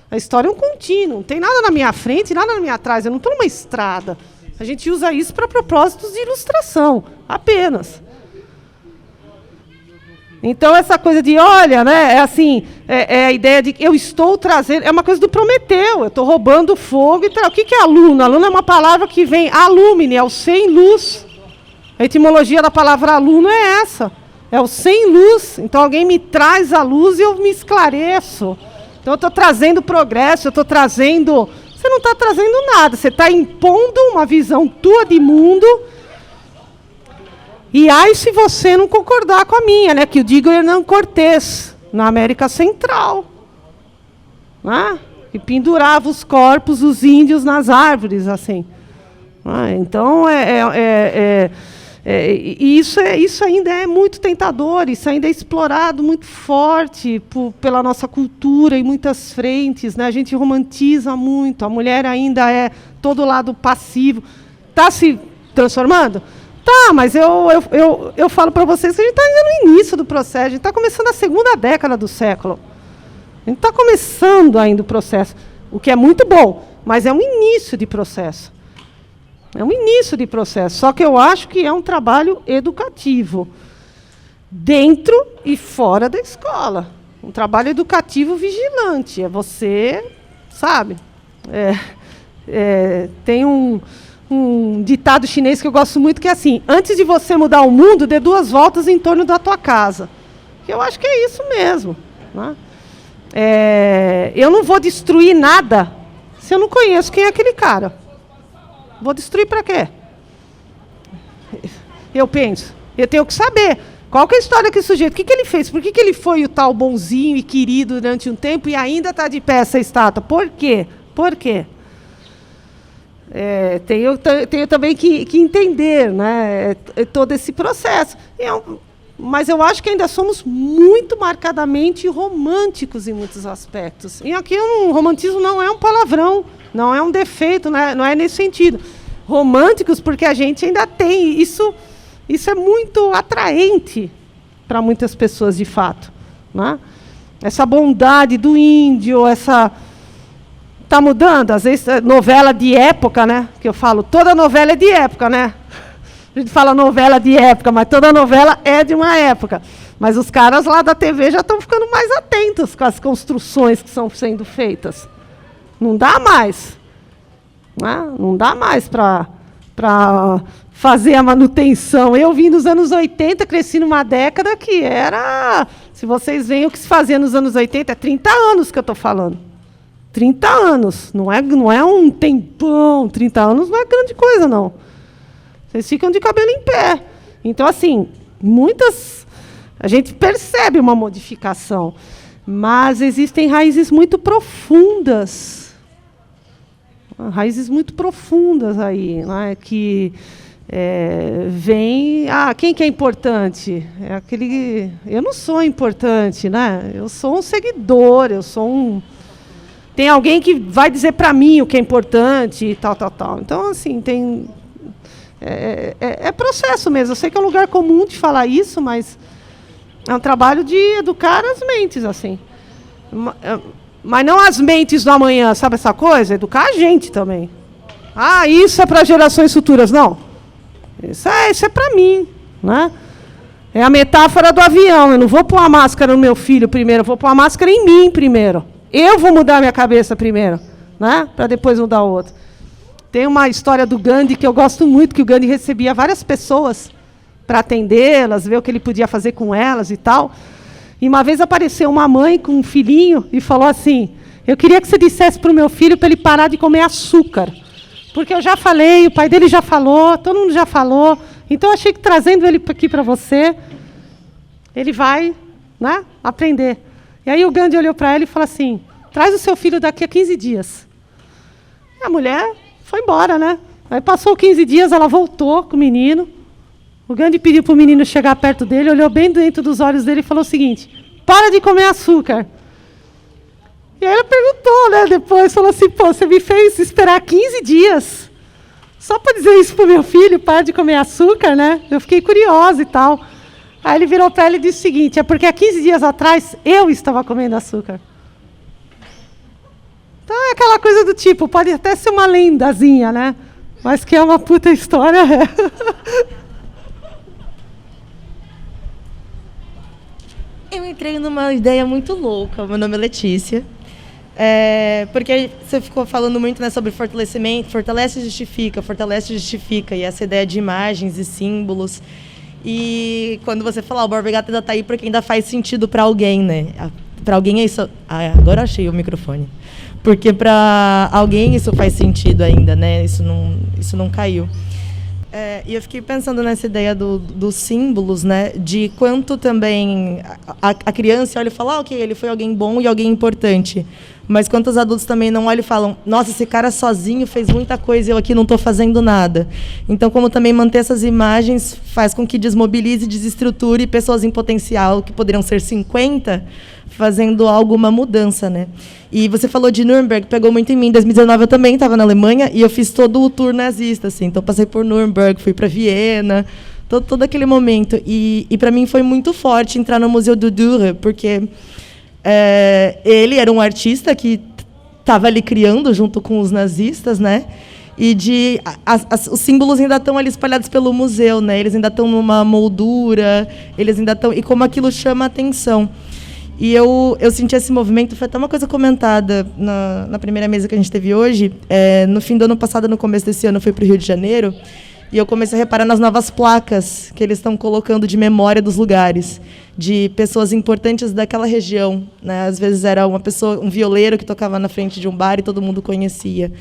A história é um contínuo, não tem nada na minha frente, nada na minha atrás, eu não estou numa estrada. A gente usa isso para propósitos de ilustração, apenas. Então, essa coisa de, olha, né, é a ideia de que eu estou trazendo, é uma coisa do Prometeu, eu estou roubando fogo e tal. O que é aluno? Aluno é uma palavra que vem, alumine, é o sem luz. A etimologia da palavra aluno é essa, é o sem luz. Então, alguém me traz a luz e eu me esclareço. Então, eu estou trazendo progresso, eu estou trazendo... Você não está trazendo nada, você está impondo uma visão tua de mundo. E aí, se você não concordar com a minha, né? Que eu digo Hernán Cortés, na América Central. Né? E pendurava os corpos dos índios nas árvores, assim. Então, isso ainda é muito tentador, isso ainda é explorado muito forte pela nossa cultura em muitas frentes, né? A gente romantiza muito, a mulher ainda é todo lado passivo. Está se transformando? Tá, mas eu falo para vocês que a gente está ainda no início do processo, a gente está começando a segunda década do século. A gente está começando ainda o processo, o que é muito bom, mas é um início de processo. É um início de processo, só que eu acho que é um trabalho educativo, dentro e fora da escola. Um trabalho educativo vigilante. É você, sabe? Tem um ditado chinês que eu gosto muito, que é assim: antes de você mudar o mundo, dê 2 voltas em torno da tua casa. Eu acho que é isso mesmo. Né? Eu não vou destruir nada se eu não conheço quem é aquele cara. Vou destruir para quê? Eu penso, eu tenho que saber qual que é a história daquele sujeito, o que ele fez, por que ele foi o tal bonzinho e querido durante um tempo e ainda está de pé essa estátua. Por quê? Por quê? Tenho também que entender, né, todo esse processo. Mas eu acho que ainda somos muito marcadamente românticos em muitos aspectos. E aqui o romantismo não é um palavrão, não é um defeito, não é nesse sentido. Românticos porque a gente ainda tem. Isso é muito atraente para muitas pessoas, de fato. Né? Essa bondade do índio, essa... Está mudando, às vezes, novela de época, né? Que eu falo, toda novela é de época, né? A gente fala novela de época, mas toda novela é de uma época. Mas os caras lá da TV já estão ficando mais atentos com as construções que estão sendo feitas. Não dá mais. Né? Não dá mais para fazer a manutenção. Eu vim nos anos 80, cresci numa década que era... Se vocês veem o que se fazia nos anos 80, é 30 anos que eu estou falando. 30 anos, não é um tempão, 30 anos não é grande coisa, não. Vocês ficam de cabelo em pé. Então, assim, a gente percebe uma modificação, mas existem raízes muito profundas. Raízes muito profundas aí, né, que vem... quem que é importante? É aquele... Eu não sou importante, né? Eu sou um seguidor, eu sou um... Tem alguém que vai dizer para mim o que é importante e tal. Então, assim, tem... É processo mesmo. Eu sei que é um lugar comum de falar isso, mas é um trabalho de educar as mentes, assim. Mas não as mentes do amanhã, sabe essa coisa? Educar a gente também. Isso é para gerações futuras. Não. Isso é para mim, né? É a metáfora do avião. Eu não vou pôr a máscara no meu filho primeiro, eu vou pôr a máscara em mim primeiro. Eu vou mudar a minha cabeça primeiro, né? Para depois mudar o outro. Tem uma história do Gandhi que eu gosto muito, que o Gandhi recebia várias pessoas para atendê-las, ver o que ele podia fazer com elas e tal. E uma vez apareceu uma mãe com um filhinho e falou assim: eu queria que você dissesse para o meu filho para ele parar de comer açúcar. Porque eu já falei, o pai dele já falou, todo mundo já falou. Então, eu achei que trazendo ele aqui para você, ele vai, né, aprender. E aí o Gandhi olhou para ela e falou assim, traz o seu filho daqui a 15 dias. A mulher foi embora, né? Aí passou 15 dias, ela voltou com o menino. O Gandhi pediu para o menino chegar perto dele, olhou bem dentro dos olhos dele e falou o seguinte, para de comer açúcar. E aí ela perguntou, né, depois, falou assim, pô, você me fez esperar 15 dias só para dizer isso para o meu filho, para de comer açúcar, né? Eu fiquei curiosa e tal. Aí ele virou para ela e disse o seguinte, é porque há 15 dias atrás eu estava comendo açúcar. Então é aquela coisa do tipo, pode até ser uma lendazinha, né? Mas que é uma puta história, é. Eu entrei numa ideia muito louca, meu nome é Letícia. Porque você ficou falando muito, né, sobre fortalecimento, fortalece e justifica, e essa ideia de imagens e símbolos. E quando você falar, o Borba Gato ainda está aí porque ainda faz sentido para alguém, né? Para alguém é isso. Agora achei o microfone. Porque para alguém isso faz sentido ainda, né? Isso não caiu. E eu fiquei pensando nessa ideia dos símbolos, né? De quanto também a criança olha e fala, ok, ele foi alguém bom e alguém importante. Mas quantos adultos também não olham e falam, nossa, esse cara sozinho fez muita coisa e eu aqui não estou fazendo nada. Então, como também manter essas imagens faz com que desmobilize e desestruture pessoas em potencial, que poderiam ser 50, fazendo alguma mudança, né? E você falou de Nuremberg, pegou muito em mim. Em 2019 eu também estava na Alemanha e eu fiz todo o tour nazista, assim. Então passei por Nuremberg, fui para Viena, todo aquele momento. E para mim foi muito forte entrar no Museu do Dürer, porque ele era um artista que estava ali criando junto com os nazistas, né? E os símbolos ainda estão ali espalhados pelo museu, né? Eles ainda estão numa moldura, eles ainda estão, e como aquilo chama a atenção. E eu senti esse movimento, foi até uma coisa comentada na primeira mesa que a gente teve hoje. No fim do ano passado, no começo desse ano, eu fui para o Rio de Janeiro, e eu comecei a reparar nas novas placas que eles estão colocando de memória dos lugares, de pessoas importantes daquela região, né? Às vezes era um violeiro que tocava na frente de um bar e todo mundo conhecia.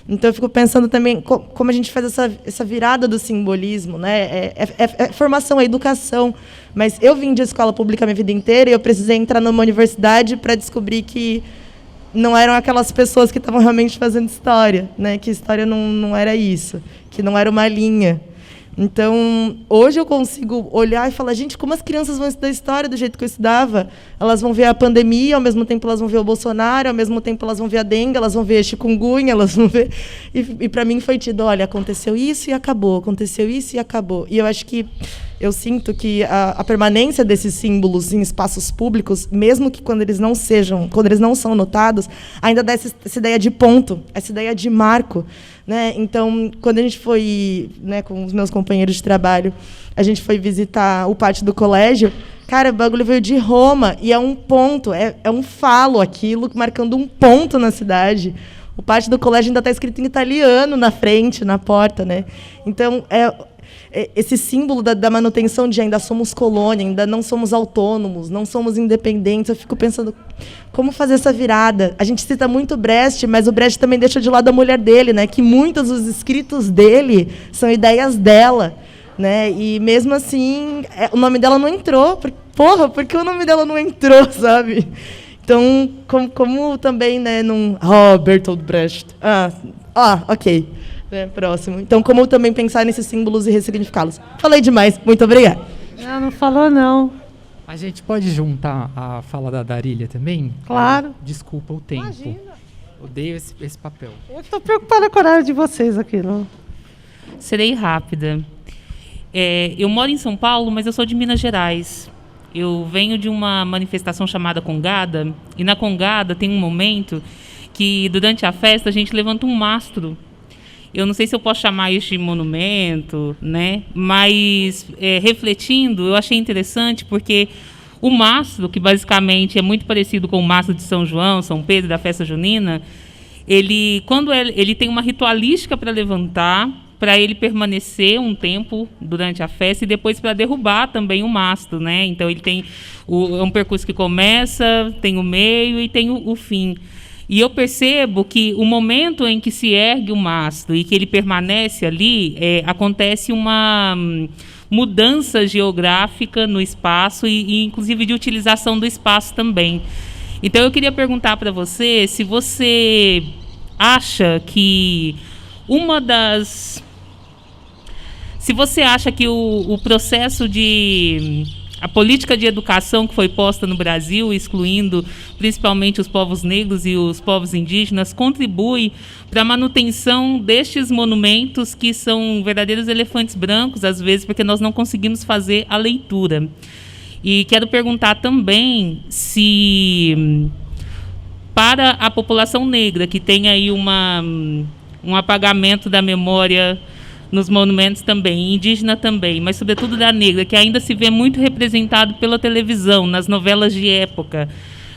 Então, eu fico pensando também como a gente faz essa virada do simbolismo, né? Formação, é educação. Mas eu vim de escola pública a minha vida inteira e eu precisei entrar numa universidade para descobrir que não eram aquelas pessoas que estavam realmente fazendo história, né? Que história não era isso, que não era uma linha. Então, hoje eu consigo olhar e falar, gente, como as crianças vão estudar história do jeito que eu estudava? Elas vão ver a pandemia, ao mesmo tempo elas vão ver o Bolsonaro, ao mesmo tempo elas vão ver a dengue, elas vão ver a chikungunya, elas vão ver... E para mim foi tido, olha, aconteceu isso e acabou, aconteceu isso e acabou. E eu acho que, eu sinto que a permanência desses símbolos em espaços públicos, mesmo que quando eles não são notados, ainda dá essa ideia de ponto, essa ideia de marco, né? Então, quando a gente foi, né, com os meus companheiros de trabalho, a gente foi visitar o pátio do colégio, cara, o bagulho veio de Roma, e é um ponto, é um falo aquilo, marcando um ponto na cidade. O pátio do colégio ainda está escrito em italiano na frente, na porta, né? Então, esse símbolo da manutenção de ainda somos colônia, ainda não somos autônomos, não somos independentes. Eu fico pensando, como fazer essa virada? A gente cita muito Brecht, mas o Brecht também deixa de lado a mulher dele, né? Que muitos dos escritos dele são ideias dela, né? E mesmo assim, o nome dela não entrou. Por que o nome dela não entrou, sabe? Então, como também, né, Bertolt Brecht. Ok. Próximo. Então, como também pensar nesses símbolos e ressignificá-los. Falei demais. Muito obrigada. Não falou, não. A gente pode juntar a fala da Darília também? Claro. Desculpa o tempo. Imagina. Odeio esse papel. Eu estou preocupada com o horário de vocês aqui, não? Serei rápida. Eu moro em São Paulo, mas eu sou de Minas Gerais. Eu venho de uma manifestação chamada Congada, e na Congada tem um momento que, durante a festa, a gente levanta um mastro. Eu não sei se eu posso chamar isso de monumento, né? Mas, refletindo, eu achei interessante porque o mastro, que basicamente é muito parecido com o mastro de São João, São Pedro, da festa junina, quando ele tem uma ritualística para levantar, para ele permanecer um tempo durante a festa e depois para derrubar também o mastro, né? Então, ele tem um percurso que começa, tem o meio e tem o fim. E eu percebo que o momento em que se ergue o mastro e que ele permanece ali, acontece uma mudança geográfica no espaço e inclusive, de utilização do espaço também. Então, eu queria perguntar para você se você acha que se você acha que o processo a política de educação que foi posta no Brasil, excluindo principalmente os povos negros e os povos indígenas, contribui para a manutenção destes monumentos que são verdadeiros elefantes brancos, às vezes, porque nós não conseguimos fazer a leitura. E quero perguntar também se, para a população negra, que tem aí um apagamento da memória nos monumentos também, indígena também, mas sobretudo da negra, que ainda se vê muito representado pela televisão, nas novelas de época,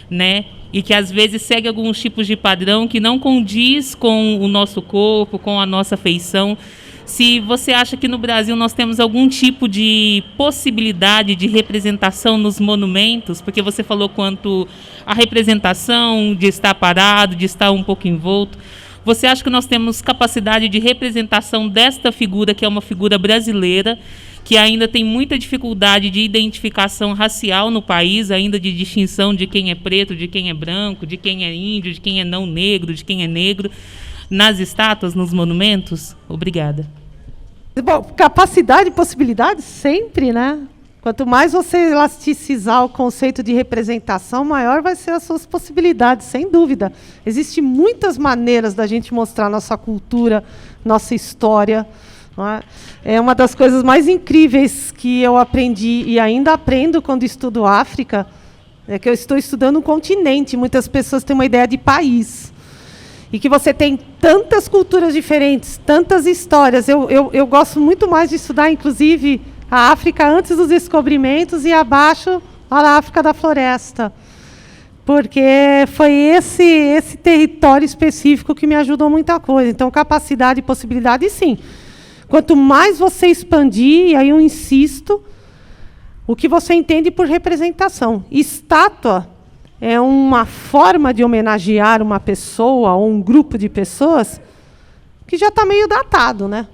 né? E que às vezes segue alguns tipos de padrão que não condiz com o nosso corpo, com a nossa feição. Se você acha que no Brasil nós temos algum tipo de possibilidade de representação nos monumentos, porque você falou quanto à representação, de estar parado, de estar um pouco envolto. Você acha que nós temos capacidade de representação desta figura, que é uma figura brasileira, que ainda tem muita dificuldade de identificação racial no país, ainda de distinção de quem é preto, de quem é branco, de quem é índio, de quem é não negro, de quem é negro, nas estátuas, nos monumentos? Obrigada. Bom, capacidade e possibilidade sempre, né? Quanto mais você elasticizar o conceito de representação, maior vai ser as suas possibilidades, sem dúvida. Existem muitas maneiras da gente mostrar nossa cultura, nossa história. Não é? É uma das coisas mais incríveis que eu aprendi e ainda aprendo quando estudo África, é que eu estou estudando um continente. Muitas pessoas têm uma ideia de país. E que você tem tantas culturas diferentes, tantas histórias. Eu gosto muito mais de estudar, inclusive, a África antes dos descobrimentos e abaixo a África da floresta. Porque foi esse território específico que me ajudou muita coisa. Então, capacidade e possibilidade, sim. Quanto mais você expandir, e aí eu insisto, o que você entende por representação. Estátua é uma forma de homenagear uma pessoa ou um grupo de pessoas que já está meio datado, né?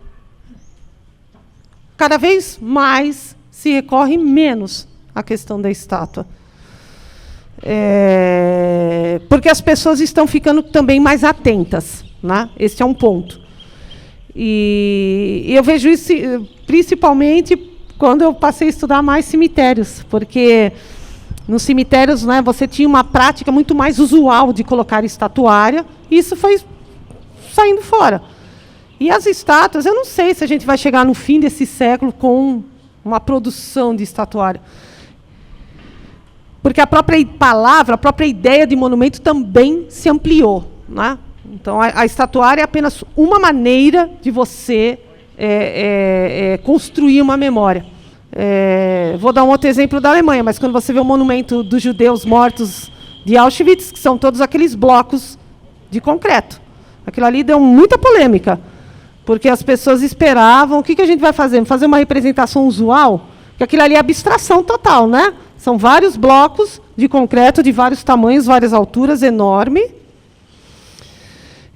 Cada vez mais se recorre menos à questão da estátua. Porque as pessoas estão ficando também mais atentas, né? Esse é um ponto. E eu vejo isso principalmente quando eu passei a estudar mais cemitérios, porque nos cemitérios, né, você tinha uma prática muito mais usual de colocar estatuária, e isso foi saindo fora. E as estátuas, eu não sei se a gente vai chegar no fim desse século com uma produção de estatuária. Porque a própria palavra, a própria ideia de monumento também se ampliou, né? Então, a estatuária é apenas uma maneira de você construir uma memória. Vou dar um outro exemplo da Alemanha, mas quando você vê o monumento dos judeus mortos de Auschwitz, que são todos aqueles blocos de concreto. Aquilo ali deu muita polêmica, porque as pessoas esperavam, o que a gente vai fazer? Fazer uma representação usual? Porque aquilo ali é abstração total, né? São vários blocos de concreto de vários tamanhos, várias alturas, enorme.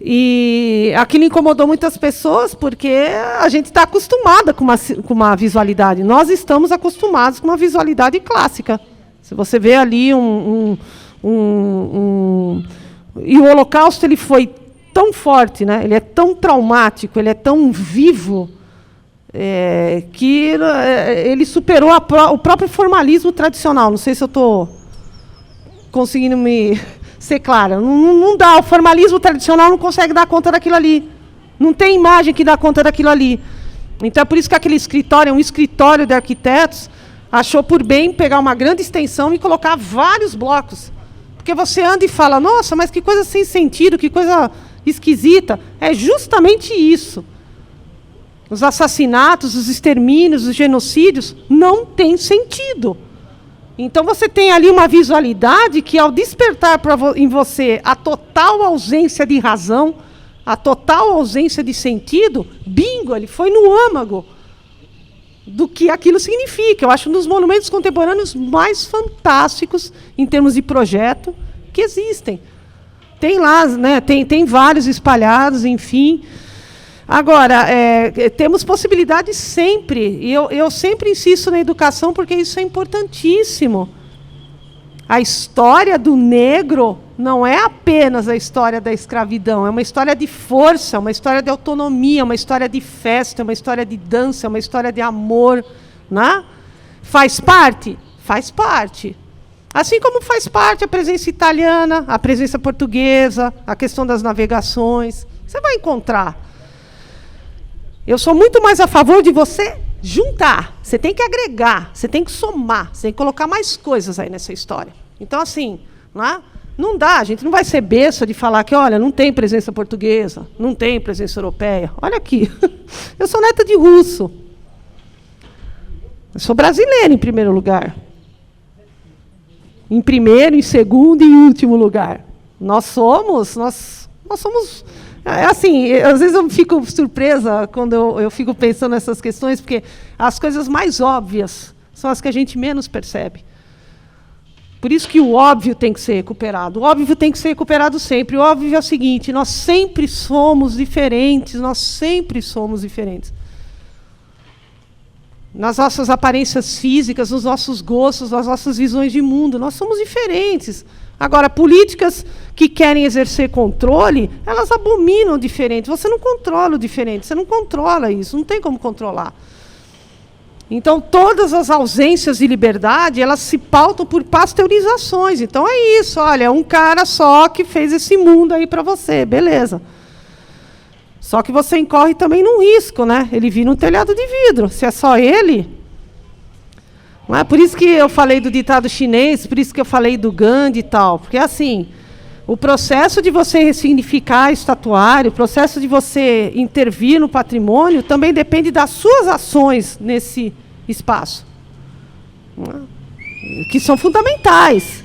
E aquilo incomodou muitas pessoas, porque a gente está acostumada com uma visualidade. Nós estamos acostumados com uma visualidade clássica. Se você vê ali e o Holocausto ele foi tão forte, né? Ele é tão traumático, ele é tão vivo, que ele superou o próprio formalismo tradicional. Não sei se eu estou conseguindo me ser clara. Não dá, o formalismo tradicional não consegue dar conta daquilo ali. Não tem imagem que dá conta daquilo ali. Então, é por isso que aquele escritório, um escritório de arquitetos, achou por bem pegar uma grande extensão e colocar vários blocos. Porque você anda e fala, nossa, mas que coisa sem sentido, que coisa esquisita. É justamente isso. Os assassinatos, os extermínios, os genocídios não têm sentido. Então, você tem ali uma visualidade que, ao despertar em você a total ausência de razão, a total ausência de sentido, bingo, ele foi no âmago do que aquilo significa. Eu acho um dos monumentos contemporâneos mais fantásticos, em termos de projeto, que existem. Tem lá, né, tem vários espalhados, enfim. Agora, temos possibilidades sempre, e eu sempre insisto na educação, porque isso é importantíssimo. A história do negro não é apenas a história da escravidão, é uma história de força, uma história de autonomia, uma história de festa, uma história de dança, uma história de amor, né? Faz parte? Faz parte. Assim como faz parte a presença italiana, a presença portuguesa, a questão das navegações. Você vai encontrar. Eu sou muito mais a favor de você juntar. Você tem que agregar, você tem que somar, você tem que colocar mais coisas aí nessa história. Então, assim, né? Não dá, a gente não vai ser besta de falar que, olha, não tem presença portuguesa, não tem presença europeia. Olha aqui, eu sou neta de russo. Eu sou brasileira, em primeiro lugar. Em primeiro, em segundo e em último lugar. Nós somos... assim, às vezes eu fico surpresa quando eu fico pensando nessas questões, porque as coisas mais óbvias são as que a gente menos percebe. Por isso que o óbvio tem que ser recuperado. O óbvio tem que ser recuperado sempre. O óbvio é o seguinte, nós sempre somos diferentes, nós sempre somos diferentes. Nas nossas aparências físicas, nos nossos gostos, nas nossas visões de mundo, nós somos diferentes. Agora, políticas que querem exercer controle, elas abominam o diferente. Você não controla o diferente, você não controla isso, não tem como controlar. Então, todas as ausências de liberdade, elas se pautam por pasteurizações. Então, é isso, olha, um cara só que fez esse mundo aí para você, beleza. Só que você incorre também num risco, né? Ele vira um telhado de vidro. Se é só ele... Não é por isso que eu falei do ditado chinês, por isso que eu falei do Gandhi e tal. Porque, assim, o processo de você ressignificar estatuário, o processo de você intervir no patrimônio, também depende das suas ações nesse espaço. Que são fundamentais.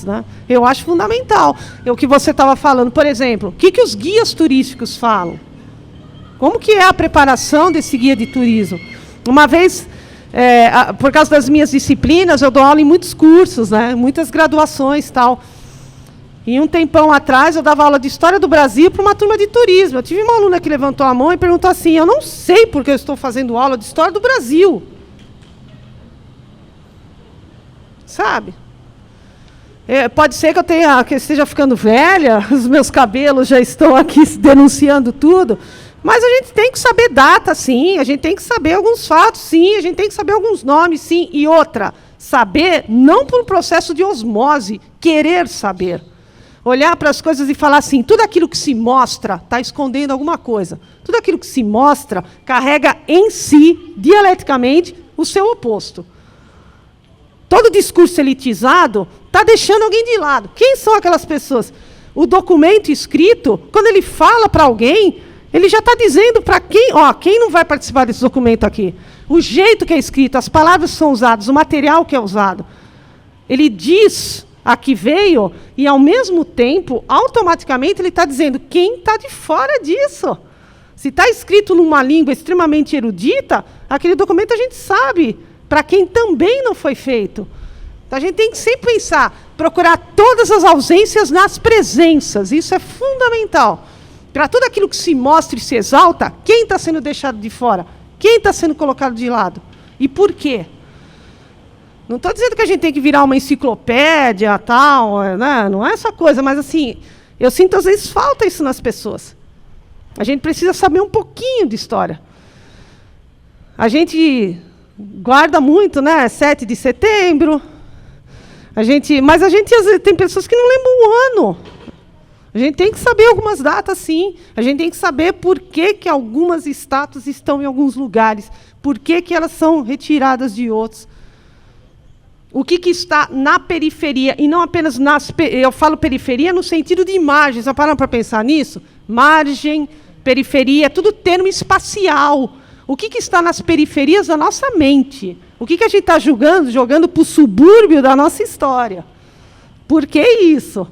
Né? Eu acho fundamental. É o que você estava falando. Por exemplo, o que os guias turísticos falam? Como que é a preparação desse guia de turismo? Uma vez... por causa das minhas disciplinas, eu dou aula em muitos cursos, né? Muitas graduações e tal. E um tempão atrás, eu dava aula de História do Brasil para uma turma de turismo. Eu tive uma aluna que levantou a mão e perguntou assim, eu não sei porque eu estou fazendo aula de História do Brasil. Sabe? Pode ser que que eu esteja ficando velha, os meus cabelos já estão aqui denunciando tudo, mas a gente tem que saber data, sim, a gente tem que saber alguns fatos, sim, a gente tem que saber alguns nomes, sim. E outra, saber não por um processo de osmose, querer saber. Olhar para as coisas e falar assim, tudo aquilo que se mostra está escondendo alguma coisa. Tudo aquilo que se mostra carrega em si, dialeticamente, o seu oposto. Todo discurso elitizado está deixando alguém de lado. Quem são aquelas pessoas? O documento escrito, quando ele fala para alguém, ele já está dizendo para quem, quem não vai participar desse documento aqui. O jeito que é escrito, as palavras que são usadas, o material que é usado. Ele diz a que veio e, ao mesmo tempo, automaticamente, ele está dizendo quem está de fora disso. Se está escrito numa língua extremamente erudita, aquele documento a gente sabe para quem também não foi feito. Então, a gente tem que sempre pensar, procurar todas as ausências nas presenças. Isso é fundamental. Para tudo aquilo que se mostra e se exalta, quem está sendo deixado de fora? Quem está sendo colocado de lado? E por quê? Não estou dizendo que a gente tem que virar uma enciclopédia, tal, né? Não é essa coisa, mas assim, eu sinto às vezes falta isso nas pessoas. A gente precisa saber um pouquinho de história. A gente guarda muito, né? 7 de setembro. Mas a gente às vezes, tem pessoas que não lembram o ano. A gente tem que saber algumas datas, sim. A gente tem que saber por que algumas estátuas estão em alguns lugares. Por que elas são retiradas de outros. O que está na periferia, e não apenas eu falo periferia no sentido de imagens. Já pararam para pensar nisso? Margem, periferia, tudo termo espacial. O que está nas periferias da nossa mente? O que a gente está jogando para o subúrbio da nossa história? Por que isso?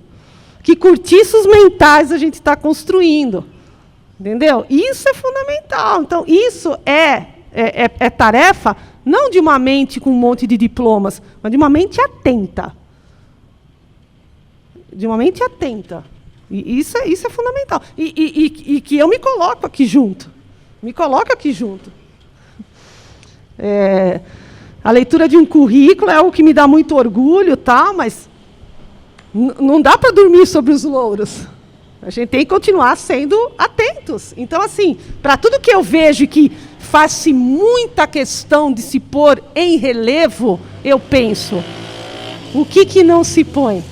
Que cortiços mentais a gente está construindo. Entendeu? Isso é fundamental. Então, isso é tarefa não de uma mente com um monte de diplomas, mas de uma mente atenta. De uma mente atenta. E isso é fundamental. E que eu me coloco aqui junto. Me coloco aqui junto. A leitura de um currículo é algo que me dá muito orgulho, tal, mas não dá para dormir sobre os louros. A gente tem que continuar sendo atentos. Então, assim, para tudo que eu vejo que faz-se muita questão de se pôr em relevo, eu penso, o que não se põe?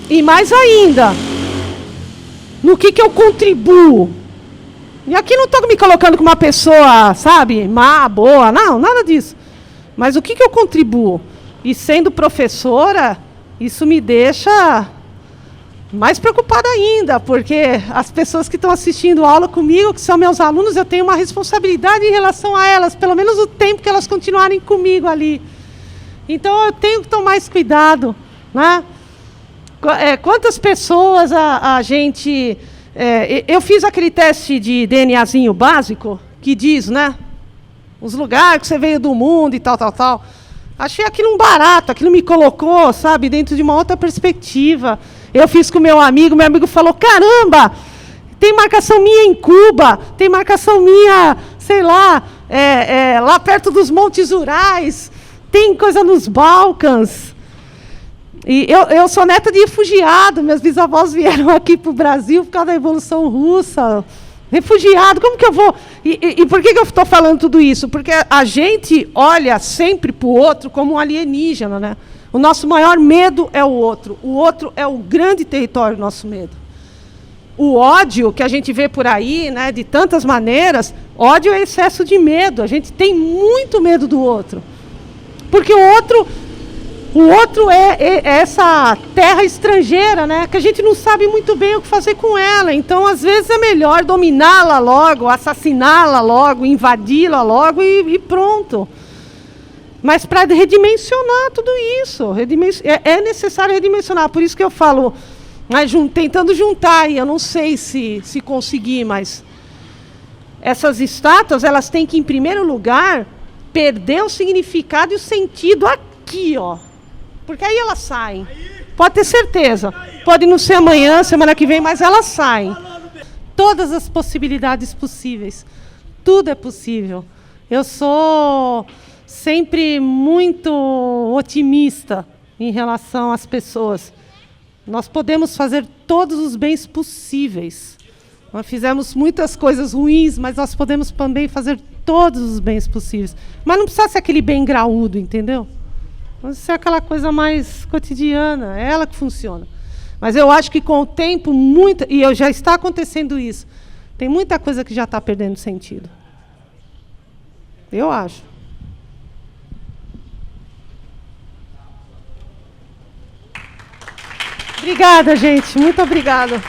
E mais ainda, no que eu contribuo? E aqui não estou me colocando como uma pessoa, sabe, má, boa, não, nada disso. Mas o que eu contribuo? E sendo professora, isso me deixa mais preocupada ainda, porque as pessoas que estão assistindo aula comigo, que são meus alunos, eu tenho uma responsabilidade em relação a elas, pelo menos o tempo que elas continuarem comigo ali. Então eu tenho que tomar esse cuidado, né? Quantas pessoas a gente... eu fiz aquele teste de DNAzinho básico, que diz, né? Os lugares que você veio do mundo e tal, tal, tal. Achei aquilo um barato, aquilo me colocou, sabe, dentro de uma outra perspectiva. Eu fiz com meu amigo falou, caramba, tem marcação minha em Cuba, tem marcação minha, sei lá, lá perto dos Montes Urais, tem coisa nos Balcãs. E eu sou neta de refugiado, meus bisavós vieram aqui para o Brasil por causa da Revolução Russa. Refugiado, como que eu vou... E por que eu estou falando tudo isso? Porque a gente olha sempre para o outro como um alienígena, né? O nosso maior medo é o outro. O outro é o grande território do nosso medo. O ódio que a gente vê por aí, né, de tantas maneiras, ódio é excesso de medo. A gente tem muito medo do outro. Porque o outro é essa terra estrangeira, né, que a gente não sabe muito bem o que fazer com ela. Então, às vezes, é melhor dominá-la logo, assassiná-la logo, invadi-la logo e pronto. Mas para redimensionar tudo isso, é necessário redimensionar. Por isso que eu falo, tentando juntar, e eu não sei se conseguir, mas essas estátuas, elas têm que, em primeiro lugar, perder o significado e o sentido aqui, ó. Porque aí elas saem. Pode ter certeza. Pode não ser amanhã, semana que vem, mas elas saem. Todas as possibilidades possíveis. Tudo é possível. Eu sou sempre muito otimista em relação às pessoas. Nós podemos fazer todos os bens possíveis. Nós fizemos muitas coisas ruins, mas nós podemos também fazer todos os bens possíveis. Mas não precisa ser aquele bem graúdo, entendeu? Pode ser aquela coisa mais cotidiana, é ela que funciona. Mas eu acho que com o tempo, e já está acontecendo isso, tem muita coisa que já está perdendo sentido. Eu acho. Obrigada, gente. Muito obrigada.